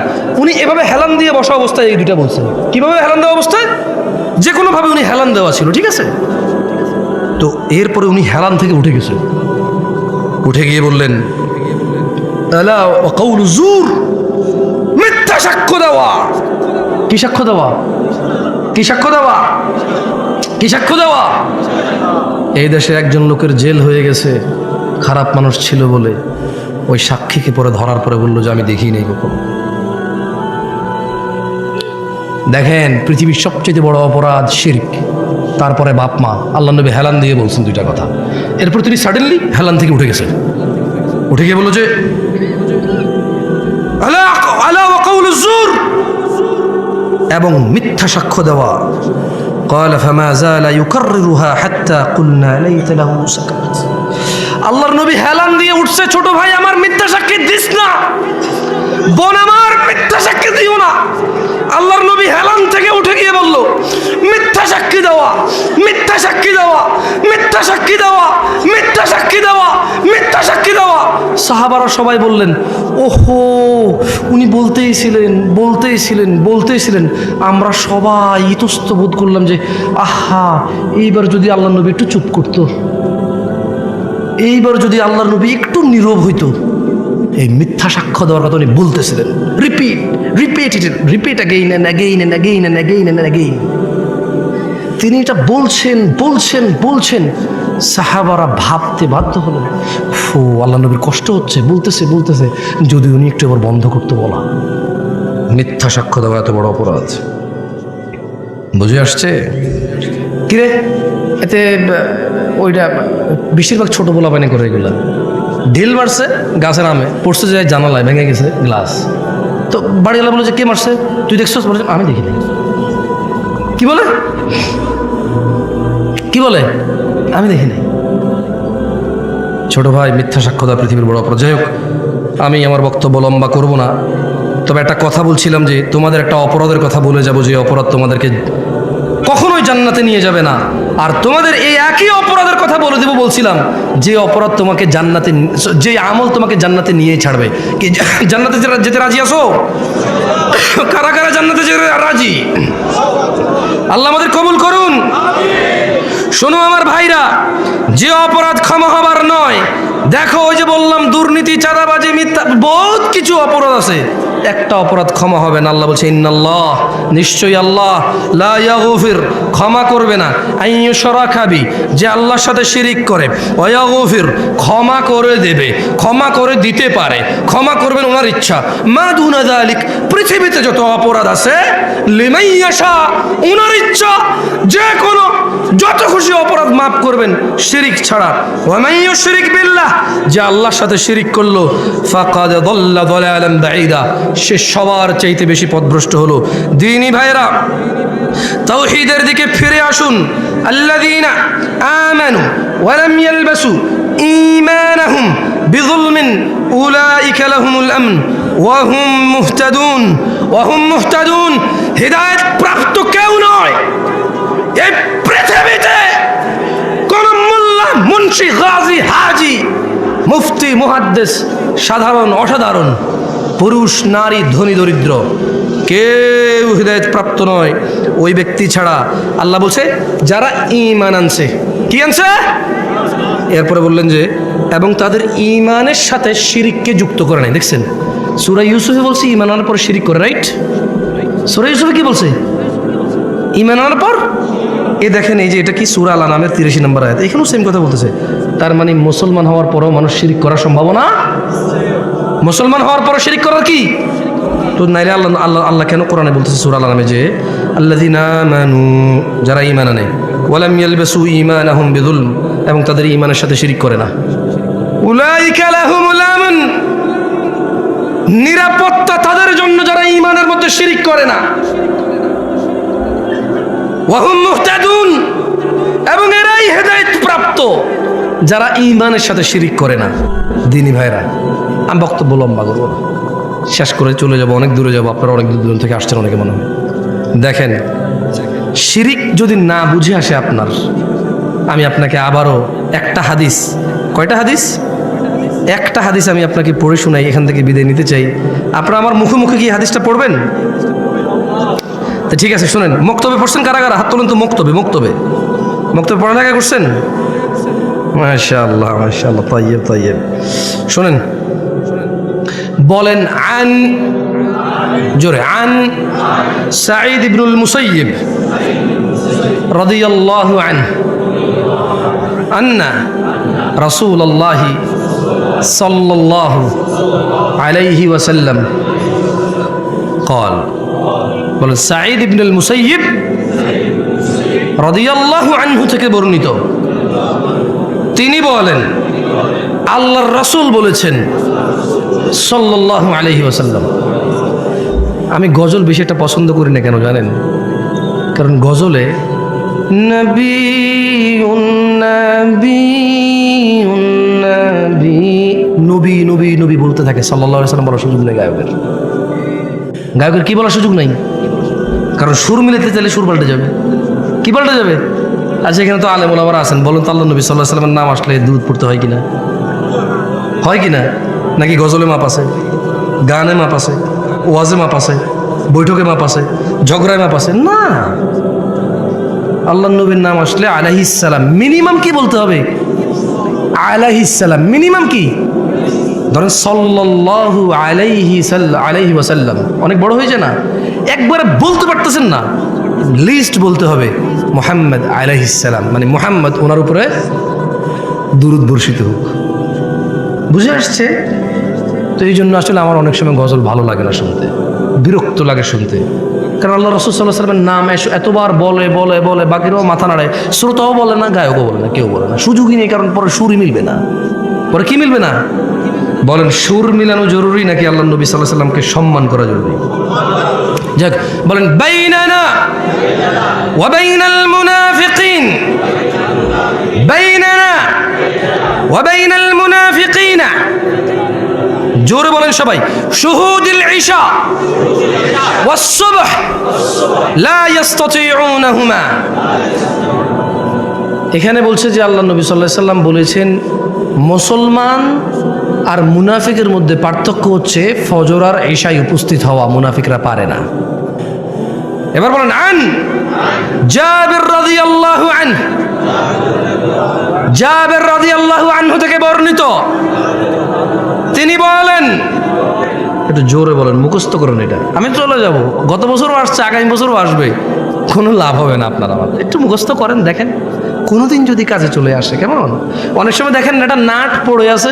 উনি এভাবে হেলান দিয়ে বসা অবস্থায় এই দুইটা বলছেন। কিভাবে হেলান দেওয়া অবস্থায়? যে কোনোভাবে উনি হেলান দেওয়া ছিল, ঠিক আছে? তো এরপরে উনি হেলান থেকে উঠে গেছেন, উঠে গিয়ে বললেন আলা ওয়া কাউলু জুর, মিথ্যা সাক্ষ্য দেওয়া। কি সাক্ষ্য দেওয়া? কি সাক্ষ্য দেওয়া? কি সাক্ষ্য দেওয়া? এই দেশে একজন লোকের জেল হয়ে গেছে, খারাপ মানুষ ছিল বলে। ওই সাক্ষীকে পরে ধরার পরে বললো যে আমি দেখি নেই কখনো। দেখেন, পৃথিবীর সবচেয়ে বড় অপরাধ শিরক, তারপরে বাপ মা। আল্লাহ নবী হেলান দিয়ে বলছেন দুইটা কথা। এরপর তিনি সাডেনলি হেলান থেকে উঠে গেছেন, উঠে গিয়ে বললো যে আলা আলা ওয়া কাউলু জুর, এবং মিথ্যা সাক্ষ্য দেওয়া। قال فما زال يكررها حتى قلنا ليت له سكت। আল্লাহর নবী হেলান দিয়ে উঠছে, ছোট ভাই আমার মিথ্যা সাক্ষী দিস না, বোন আমার মিথ্যা সাক্ষী দিও না। আল্লাহর নবী হেলান থেকে উঠে গিয়ে বলল মিথ্যা সাক্ষী দেওয়া, মিথ্যা সাক্ষী দেওয়া, মিথ্যা সাক্ষী দেওয়া, মিথ্যা সাক্ষী দেওয়া, মিথ্যা সাক্ষী দেওয়া। সাহাবারা সবাই বললেন ওহো, উনি বলতেইছিলেন। আমরা সবাই ইতস্ত বোধ করলাম যে আহা, এইবার যদি আল্লাহর নবী একটু চুপ করতো, এইবার যদি আল্লাহর নবী একটু নীরব হইতো। এই মিথ্যা সাক্ষ্য দেওয়ার কথা উনি বলতেছিলেন, রিপিট অ্যাগেইন। তিনি এটা বলছেন। সাহাবারা ভাবতে বাধ্য হলেন, আল্লাহ নবীর কষ্ট হচ্ছে, বলতেছে যদি উনি একটু এবার বন্ধ করতে বলা। মিথ্যা সাক্ষ্য দেওয়া এত বড় অপরাধ, বুঝে আসছে? কিরে, এতে ওইটা বেশিরভাগ ছোট বলা পানি করে, এগুলা ঢিল মারছে গাছের আমে, পড়ছে যায় জানালায়, ভেঙে গেছে গ্লাস। তো বাড়িওয়ালা বলে যে কে মারছে, তুই দেখছিস? বলে আমি দেখিনি। কি বলে আমি দেখিনি। ছোট ভাই, মিথ্যা সাক্ষ্য দেওয়া পৃথিবীর বড় অপরাধ। যাই হোক, আমি আমার বক্তব্য লম্বা করব না, তবে একটা কথা বলছিলাম যে তোমাদের একটা অপরাধের কথা বলে যাব, যে অপরাধ তোমাদেরকে কখনোই জান্নাতে নিয়ে যাবে না। আর তোমাদের এই একই অপরাধের কথা বলে দেবো, বলছিলাম যে অপরাধ তোমাকে জান্নাতে, যে আমল তোমাকে জান্নাতে নিয়ে ছাড়বে। কি জান্নাতে যেতে রাজি আছো? কারা কারা জান্নাতে যেতে রাজি? আল্লাহ আমাদের কবুল করুন। শোনো আমার ভাইরা, যে অপরাধ ক্ষমা হবার নয়, দেখো ওই যে বললাম দুর্নীতি, চাঁদাবাজি, মিথ্যা, বহুত কিছু অপরাধ আছে, একটা অপরাধ ক্ষমা হবে না। আল্লাহ বলছে ইন্নাল্লাহ, নিশ্চয়ই আল্লাহ, লা ইয়াগফির, ক্ষমা করবে না, আইয়ুশরাকা বি, যে আল্লাহর সাথে শিরিক করে, ওয়া ইয়াগফির, ক্ষমা করে দেবে, ক্ষমা করে দিতে পারে, ক্ষমা করবেন ওনার ইচ্ছা, মা দুনা যালিক, পৃথিবীতে যত অপরাধ আছে, লিমান ইয়াশা, ওনার ইচ্ছা, যে কোনো যত খুশি অপরাধ মাফ করবেন, শিরিক ছাড়া। ওয়া মান ইউশরিক বিল্লাহ, যে আল্লাহর সাথে শিরিক করলো, ফাকাদ দাল্লা দালালান বাঈদা, সে সবার চাইতে বেশি পথভ্রষ্ট হলো। দ্বীনি ভাইরা, তাওহীদের দিকে ফিরে আসুন। আল্লাযীনা আমানু ওয়া লাম ইয়ালবাসু ঈমানাহুম বিযুলমিন উলাইকা লাহুমুল আমন ওয়া হুম মুহতাদুন। হিদায়াত প্রাপ্ত কেউ নয় এই পৃথিবীতে, কোন মোল্লা, মুন্সি, গাজী, হাজী, মুফতি, মুহাদ্দিস, সাধারণ অসাধারণ, পুরুষ নারী ধনী দরিদ্র কেউ হিদায়াত প্রাপ্ত নয় ওই ব্যক্তি ছাড়া। আল্লাহ বলছে যারা ঈমান আনছে। কি আনছে? এরপরে বললেন যে এবং তাদের ঈমানের সাথে শিরিককে যুক্ত করে নাই। দেখছেন সূরা ইউসুফে বলছে ঈমান আনার পর শিরিক করে, রাইট? সূরা ইউসুফে কি বলছে? ঈমান আনার পর। এ দেখেন এই যে এটা কি সূরা আল আনামের 83 নম্বর আয়াত, এখানেও সেম কথা বলতেছে। তার মানে মুসলমান হওয়ার পরও মানুষ শিরিক করার সম্ভাবনা, মুসলমান হওয়ার পরও শিরিক করার কি তো নাইলে আল্লাহ আল্লাহ আল্লাহ কেন কোরআনে বলতেছে সূরা আল আনামে যে আল্লাযীনা আমানু, যারা ঈমান আনে, ওয়ালাম ইয়ালবাসু ঈমানাহুম বিযুলম, এবং তাদের ঈমানের সাথে শিরিক করে না, উলাইকা লাহুমুল আমন, নিরাপত্তা তাদের জন্য যারা ঈমানের মধ্যে শিরিক করে না, ওয়াহুম মুহতাদুন, এবং এরাই হেদায়েত প্রাপ্ত যারা ঈমানের সাথে শিরিক করে না। দিনী ভাইরা, আমি বক্তব্য লম্বা করবো না, শেষ করে চলে যাব, অনেক দূরে যাব। আপনারা অনেক দূর থেকে আসছেন অনেকে মনে হয়। দেখেন শিরিক যদি না বুঝে আসে আপনার, আমি আপনাকে আবারও একটা হাদিস, কয়টা হাদিস? একটা হাদিস আমি আপনাকে পড়ে শোনাই, এখান থেকে বিদায় নিতে চাই। আপনারা আমার মুখে মুখে কি হাদিসটা পড়বেন? ঠিক আছে, শোনেন। মক্তবে পড়ছেন কারা কারা? হাত তুলেন তো। মক্তবে মক্তবে মক্তবে পড়ালেখা করছেন? মাশাআল্লাহ মাশাআল্লাহ, তাইয়্যিব তাইয়্যিব। শোনেন, বলেন আন, জোরে, আন সাঈদ ইবনুল মুসাইয়িব রাদিয়াল্লাহু আনহু আন্না রাসূলুল্লাহি সাল্লাল্লাহু আলাইহি ওয়াসাল্লাম قال, বলেন সাঈদ ইবনুল মুসাইয়িব রাদিয়াল্লাহু আনহু থেকে বর্ণিত, তিনি বলেন আল্লাহর রাসূল বলেছেন সাল্লাল্লাহু আলাইহি ওয়াসাল্লাম। আমি গজল বেশি একটা পছন্দ করি না, কেন জানেন? কারণ গজলে নবী নবী নবী বলতে থাকে, সাল্লাল্লাহু আলাইহি ওয়াসাল্লাম বলার সুযোগ নেই গায়কের। গায়কের কি বলার সুযোগ নাই? কারণ সুর মিলাতে চাইলে সুর পাল্টে যাবে। কি পাল্টে যাবে? আর সেখানে তো আলেম ওলামারা আছেন, বলুন তো আল্লাহ নবী সাল্লাল্লাহু আলাইহি ওয়াসাল্লামের নাম আসলে দুরূদ পড়তে হয় কিনা? হয় কিনা? নাকি গজলে মাপ আছে, গানে মাপ আছে, ওয়াজে মাপ আছে, বৈঠকে মাপ আছে, ঝগড়ায় মাপ আছে? না, আল্লাহ নবীর নাম আসলে আলাইহিস সালাম, মিনিমাম কি বলতে হবে? আলাইহিস সালাম। মিনিমাম কি? ধরেন সাল্লাল্লাহু আলাইহি ওয়াসাল্লাম, অনেক বড় হয়েছে না? একবারে বলতে পারতেছেন না, লিস্ট বলতে হবে মুহাম্মদ আলাইহিস সালাম, মানে মুহাম্মদ ওনার উপরে দুরূদ বর্ষিত হোক। বুঝে আসছে? তো এই জন্য আসলে আমার অনেক সময় গজল ভালো লাগে না শুনতে, বিরক্ত লাগে শুনতে। কারণ আল্লাহ রাসূল সাল্লাল্লাহু আলাইহি ওয়াসাল্লামের নাম এতবার বলে বলে বলে, বাকিরাও মাথা নাড়ায়, শ্রোতাও বলে না, গায়কও বলে না, কেউ বলে না, সুযোগই নেই। কারণ পরে সুরই মিলবে না। পরে কি মিলবে না? বলেন, সুর মিলানো জরুরি নাকি আল্লাহ নবী সাল্লাল্লাহু আলাইহি ওয়াসাল্লামকে সম্মান করা জরুরি? যাক, বলেন বাইনানা ওয়া বাইনাল মুনাফিকিন, বাইনানা ওয়া বাইনাল মুনাফিকিনা, জোরে বলেন সবাই, শুহুদুল ইশা ওয়াস সুবহ লা ইস্তাতিউনাহুমা। এখানে বলছে যে আল্লাহ নবী সাল্লাল্লাহু আলাইহি ওয়াসাল্লাম বলেছেন মুসলমান আর মুনাফিকের মধ্যে পার্থক্য হচ্ছে ফজর আর ইশায় উপস্থিত হওয়া, মুনাফিকরা পারে না। এবার বলেন আন জাবির রাদিয়াল্লাহু আনহু, জাবির রাদিয়াল্লাহু আনহু থেকে বর্ণিত, তিনি বলেন, একটু জোরে বলেন, মুখস্থ করুন এটা। আমি চলে যাব, গত বছরও আসছে, আগামী বছরও আসবে, কোনো লাভ হবে না আপনারা। একটু মুখস্থ করেন, দেখেন কোনোদিন যদি কাজে চলে আসে। কেমন অনেক সময় দেখেন এটা নাট পড়ে আছে,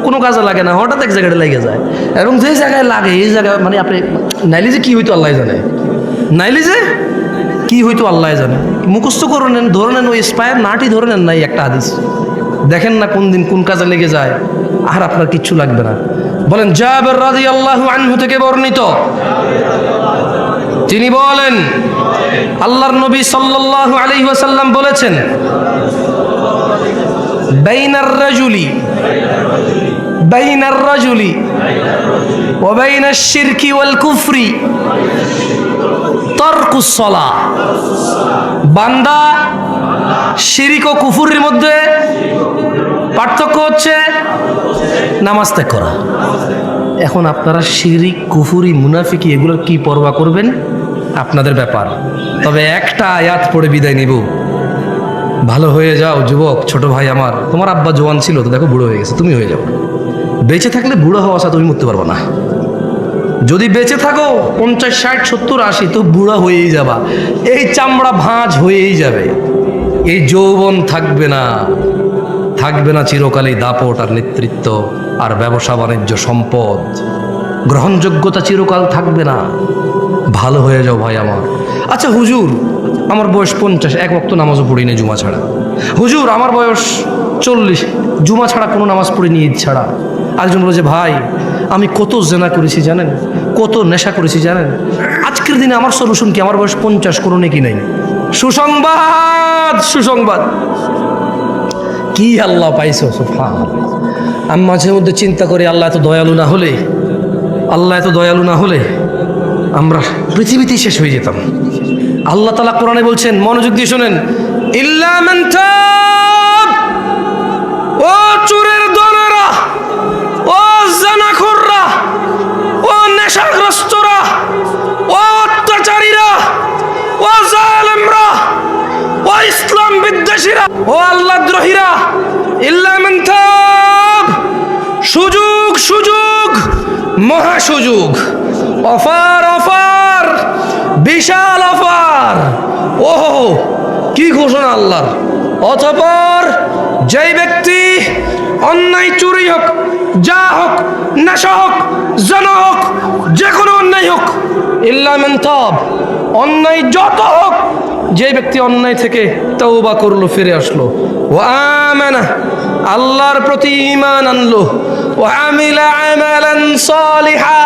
কোনো কাজে লাগে না, হঠাৎ এক জায়গায় লেগে যায়, এবং যে জায়গায় লাগে এই জায়গায় মানে আপনি নাইলে যে কী হইতো আল্লাহ জানে, নাইলে যে কি হইতো আল্লাহ জানে। মুখস্থ করে নেন, ধরে নেন, ওই স্পায়ার নাটই ধরে নেন নাই একটা হাদিস, দেখেন না কোন দিন কোন কাজে লেগে যায়, আর আপনার কিচ্ছু লাগবে না। বলেন জাবির রাদিয়াল্লাহু আনহু থেকে বর্ণিত, তিনি বলেন আল্লাহর নবী সাল্লাল্লাহু আলাইহি ওয়াসাল্লাম বলেছেন বাইনার রাজুলি ওয়া বাইনাশ শিরকি ওয়াল কুফরি তারকুস সালাহ। বান্দা শিরক ও কুফরের মধ্যে পার্থক্য হচ্ছে নামাজ ত্যাগ করা। এখন আপনারা শিরিক কুফুরি মুনাফিকি এগুলোর কি পরোয়া করবেন আপনাদের ব্যাপার। তবে একটা আয়াত পড়ে বিদায় নিব, ভালো হয়ে যাও যুবক। ছোট ভাই আমার, তোমার আব্বা জওয়ান ছিল তো, দেখো বুড়ো হয়ে গেছে, তুমি হয়ে যাও। বেঁচে থাকলে বুড়ো হওয়া আসা তুমি মরতে পারবো না। যদি বেঁচে থাকো 50, 60, 70, 80 তো বুড়া হয়েই যাবা। এই চামড়া ভাঁজ হয়েই যাবে, এই যৌবন থাকবে না। থাকবে না চিরকালই দাপট আর নেতৃত্ব আর ব্যবসা বাণিজ্য সম্পদ, গ্রহণযোগ্যতা চিরকাল থাকবে না। ভালো হয়ে যাও ভাই আমার। আচ্ছা হুজুর, আমার বয়স 50, এক ওয়াক্ত নামাজও পড়ি না জুমা ছাড়া। হুজুর, আমার বয়স 40, জুমা ছাড়া কোনো নামাজ পড়িনি, ঈদ ছাড়া। আরেকজন বলে যে ভাই, আমি কত জেনা করেছি জানেন, কত নেশা করেছি জানেন। আজকের দিনে আমার সলিউশন কি? আমার বয়স 50, কোনো নেকি নাই। সুসংবাদ, সুসংবাদ। কি আল্লাহ পাইছো, সুবহানাল্লাহ। আমি মাঝে মধ্যে চিন্তা করি, আল্লাহ এত দয়ালু না হলে, আল্লাহ এত দয়ালু না হলে আমরা পৃথিবীতেই শেষ হয়ে যেতাম। আল্লাহ তাআলা কোরআনে বলছেন, মনোযোগ দিয়ে শোনেন, ইল্লা মান তাব। ও চোরের দলেরা, ও জানাখোররা, ও নেশাগ্রস্তরা, ও অত্যাচারীরা, ও জালেমরা, ও ইসলাম বিদ্বেষীরা, ও আল্লাহদ্রোহীরা, ইল্লা মান তাব। সুযোগ, সুযোগ, মহা সুযোগ, অফার, অফার, বিশাল অফার। ওহো, কি ঘোষণা আল্লাহর! অতঃপর যেই ব্যক্তি অন্যায়, চুরি হোক, যা হোক, নেশা হোক, জানা হোক, যে কোনো অন্যায় হোক, ইল্লা মান তাব, অন্যায় যত হোক, যে ব্যক্তি অন্যায় থেকে তওবা করলো, ফিরে আসলো, ওয়া আমানা, আল্লাহর প্রতি ঈমান আনলো, ওয়া আমিলা আমালান সালিহা,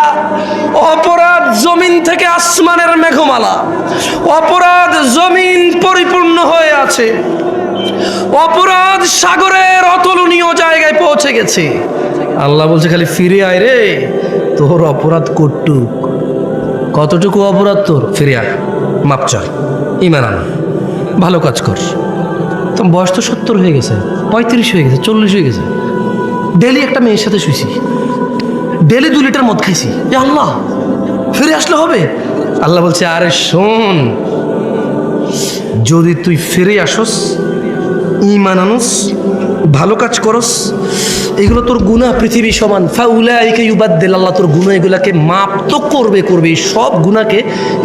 অপরাধ জমিন থেকে আসমানের মেঘমালা, অপরাধ জমিন পরিপূর্ণ হয়ে আছে, অপরাধ সাগরের অতুলনীয় জায়গায় পৌঁছে গেছে। আল্লাহ বলছে খালি ফিরে আয় রে, তোর অপরাধ কটুক, কতটুকু অপরাধ তোর, ফিরে আয়, মাপ চা, ঈমান আন, ভালো কাজ কর। তো বয়স তো 70 হয়ে গেছে, 35 হয়ে গেছে, 40 হয়ে গেছে, ডেলি একটা মেয়ের সাথে শুইছি, ডেলি 2 লিটার মদ খাইছি। এ আল্লাহ, ফিরে আসলে হবে? আল্লাহ বলছে, আরে শোন, যদি তুই ফিরে আসস, ঈমান আনস, ভালো কাজ করস, এগুলো তোর গুনাহ পৃথিবী সমান। ফাউলাইকা ইউবাদদিল, আল্লাহ তোর গুনাহ এগুলাকে মাপ তো করবে, এই সব গুনাহকে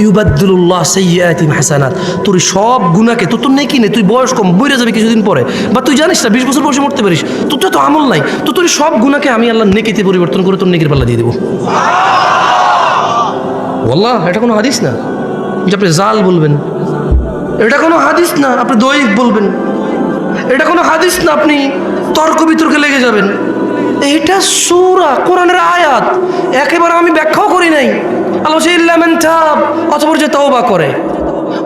ইউবাদদিলুল্লাহ সাইয়্যাতিহিম হাসানাত। তোর সব গুনাহকে, তোর নেকি নেই, তুই বয়স কম, বইরে যাবে কিছুদিন পরে, বা তুই জানিস না 20 বছর বয়সে মরতে পারিস, তোর তো আমল নাই, তো তোর সব গুনাহকে আমি আল্লাহ নেকিতে পরিবর্তন করে তোর নেকির পাল্লা দিয়ে দেবো। ওয়াল্লাহ, এটা কোনো হাদিস না যে আপনি জাল বলবেন, এটা কোনো হাদিস না আপনি দঈফ বলবেন, এটা কোনো হাদিস না আপনি তর্ক বিতর্কে লেগে যাবেন। এটা সূরা, কোরআনের আয়াত, একেবারে আমি ব্যাখ্যাও করি নাই। আল্লাহ ইল্লা মান তাব, অতঃপর যে তওবা করে,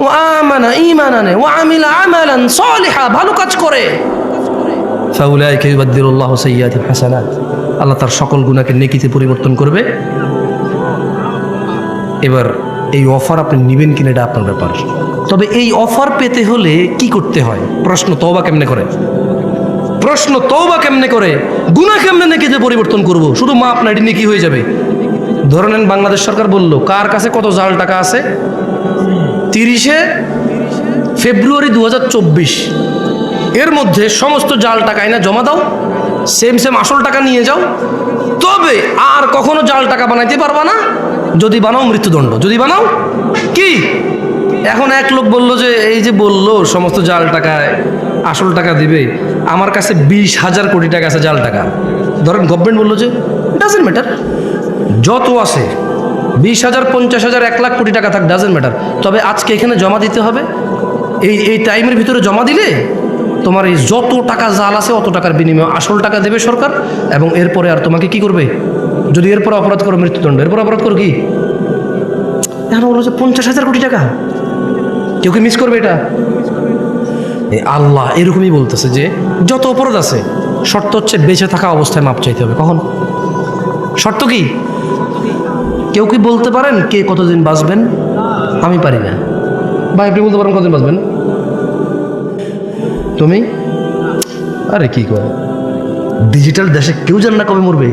ও আমানা, ঈমান আনে, ও আমিলা আমালান সালিহা, ভালো কাজ করে, ফাউলাইকা ইউবাদদিলুল্লাহু সাইয়্যাতিহিম হাসানাত, আল্লাহ তার সকল গুনাহকে নেকিতে পরিবর্তন করবে। এবার এই অফার আপনি নেবেন কিনা এটা আপনার ব্যাপার। তবে এই অফার পেতে হলে কি করতে হয়? প্রশ্ন, তওবা কেমনে করে? প্রশ্ন, তওবা কেমনে করে? গুনাহ কেমনে নেকিতে পরিবর্তন করব? শুধু মাপ না, এটি নেকি হয়ে যাবে। ধরে নেন বাংলাদেশ সরকার বলল, কার কাছে কত জাল টাকা আছে, 30শে ফেব্রুয়ারি 2024 এর মধ্যে সমস্ত জাল টাকা এনে জমা দাও, সেম আসল টাকা নিয়ে যাও, তবে আর কখনো জাল টাকা বানাইতে পারবা না, যদি বানাও মৃত্যুদণ্ড, যদি বানাও কি। এখন এক লোক বলল যে এই যে বললো সমস্ত জাল টাকায় আসল টাকা দিবে, আমার কাছে 20,000 কোটি টাকা আছে জাল টাকা। ধরেন গভর্নমেন্ট বললো যে ডাজেন্ট ম্যাটার, যত আছে 20,000, 50,000, 1 লাখ কোটি টাকা থাক, ডাজেন্ট ম্যাটার, তবে আজকে এখানে জমা দিতে হবে। এই টাইমের ভিতরে জমা দিলে তোমার এই যত টাকা জাল আছে অত টাকার বিনিময়ে আসল টাকা দেবে সরকার, এবং এরপরে আর তোমাকে কি করবে, যদি এরপরে অপরাধ করো মৃত্যুদণ্ড, এরপর অপরাধ করো কি। এখন বললো যে 50,000 কোটি টাকা, কেউ কি মিস করবে এটা? আল্লাহ এরকমই বলতেছে যে যত অপরাধ আছে, শর্ত হচ্ছে বেঁচে থাকা অবস্থায় মাপ চাইতে হবে। কখন? শর্ত কি? কেউ কি বলতে পারেন কে কতদিন বাঁচবেন? আমি পারি না। ভাই আপনি বলতে পারেন কতদিন বাঁচবেন? তুমি? আরে কি করে, ডিজিটাল দেশে কেউ জান না কবে মরবে।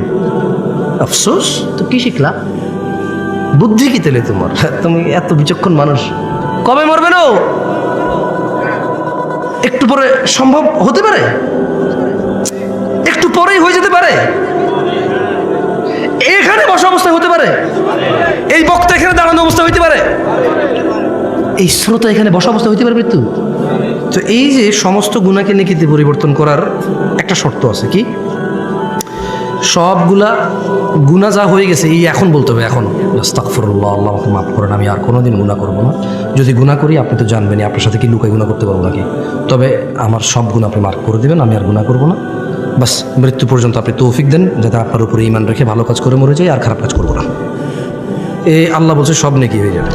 আফসোস, তো কি শিখলা? বুদ্ধি কি তেলে তোমার? তুমি এত বিচক্ষণ মানুষ, কবে মরবে না? একটু পরে সম্ভব হতে পারে, একটু পরেই হয়ে যেতে পারে, এখানে বসা অবস্থায় হতে পারে, এই বক্তা এখানে দাঁড়ানো অবস্থা হইতে পারে, এই শ্রোতা এখানে বসা অবস্থা হইতে পারে মৃত্যু। তো এই যে সমস্ত গুণাকে নেকিতে পরিবর্তন করার একটা শর্ত আছে, কি? সবগুলা গুনাহ যা হয়ে গেছে এই এখন বলতে হবে, এখন আস্তাগফিরুল্লাহ, আল্লাহ আমাকে মাফ করেন, আমি আর কোনোদিন গুনাহ করবো না। যদি গুনাহ করি আপনি তো জানবেনই, আপনার সাথে কি লুকাই গুনাহ করতে পারবো নাকি? তবে আমার সব গুনাহ আপনি মাফ করে দেবেন, আমি আর গুনাহ করবো না। বাস মৃত্যু পর্যন্ত আপনি তৌফিক দেন যাতে আপনার উপরে ঈমান রেখে ভালো কাজ করে মরে যাই, আর খারাপ কাজ করবো না। আল্লাহ বলছে সব নেকি হয়ে যাবে।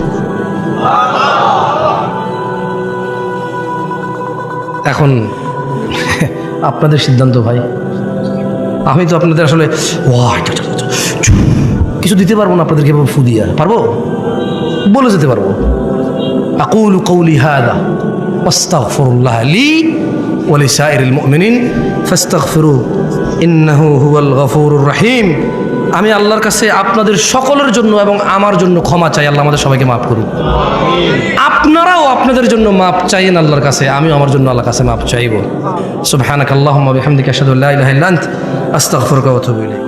এখন আপনাদের সিদ্ধান্ত ভাই, আমি তো আপনাদের আসলে কিছু দিতে পারবো না আপনাদেরকে, ফু দিয়া পারবো, বলে যেতে পারবো। আকুলু কওলি হাদা আস্তাগফিরুল্লাহ লি ওয়া লিসাইরিল মুমিনিন ফাস্তাগফিরু ইন্নাহু হুয়াল গফুরুর রহিম। আমি আল্লাহর কাছে আপনাদের সকলের জন্য এবং আমার জন্য ক্ষমা চাই, আল্লাহ আমাদের সবাইকে মাফ করুন। আপনারাও আপনাদের জন্য মাফ চাইেন আল্লাহর কাছে, আমিও আমার জন্য আল্লাহর কাছে মাফ চাইব। সুবহানাকাল্লাহুম্মা বিহামদিকা আশহাদু আল্লা ইলাহা ইল্লা আনতা আস্তাগফিরুকা ওয়া আতুবু ইলাইক।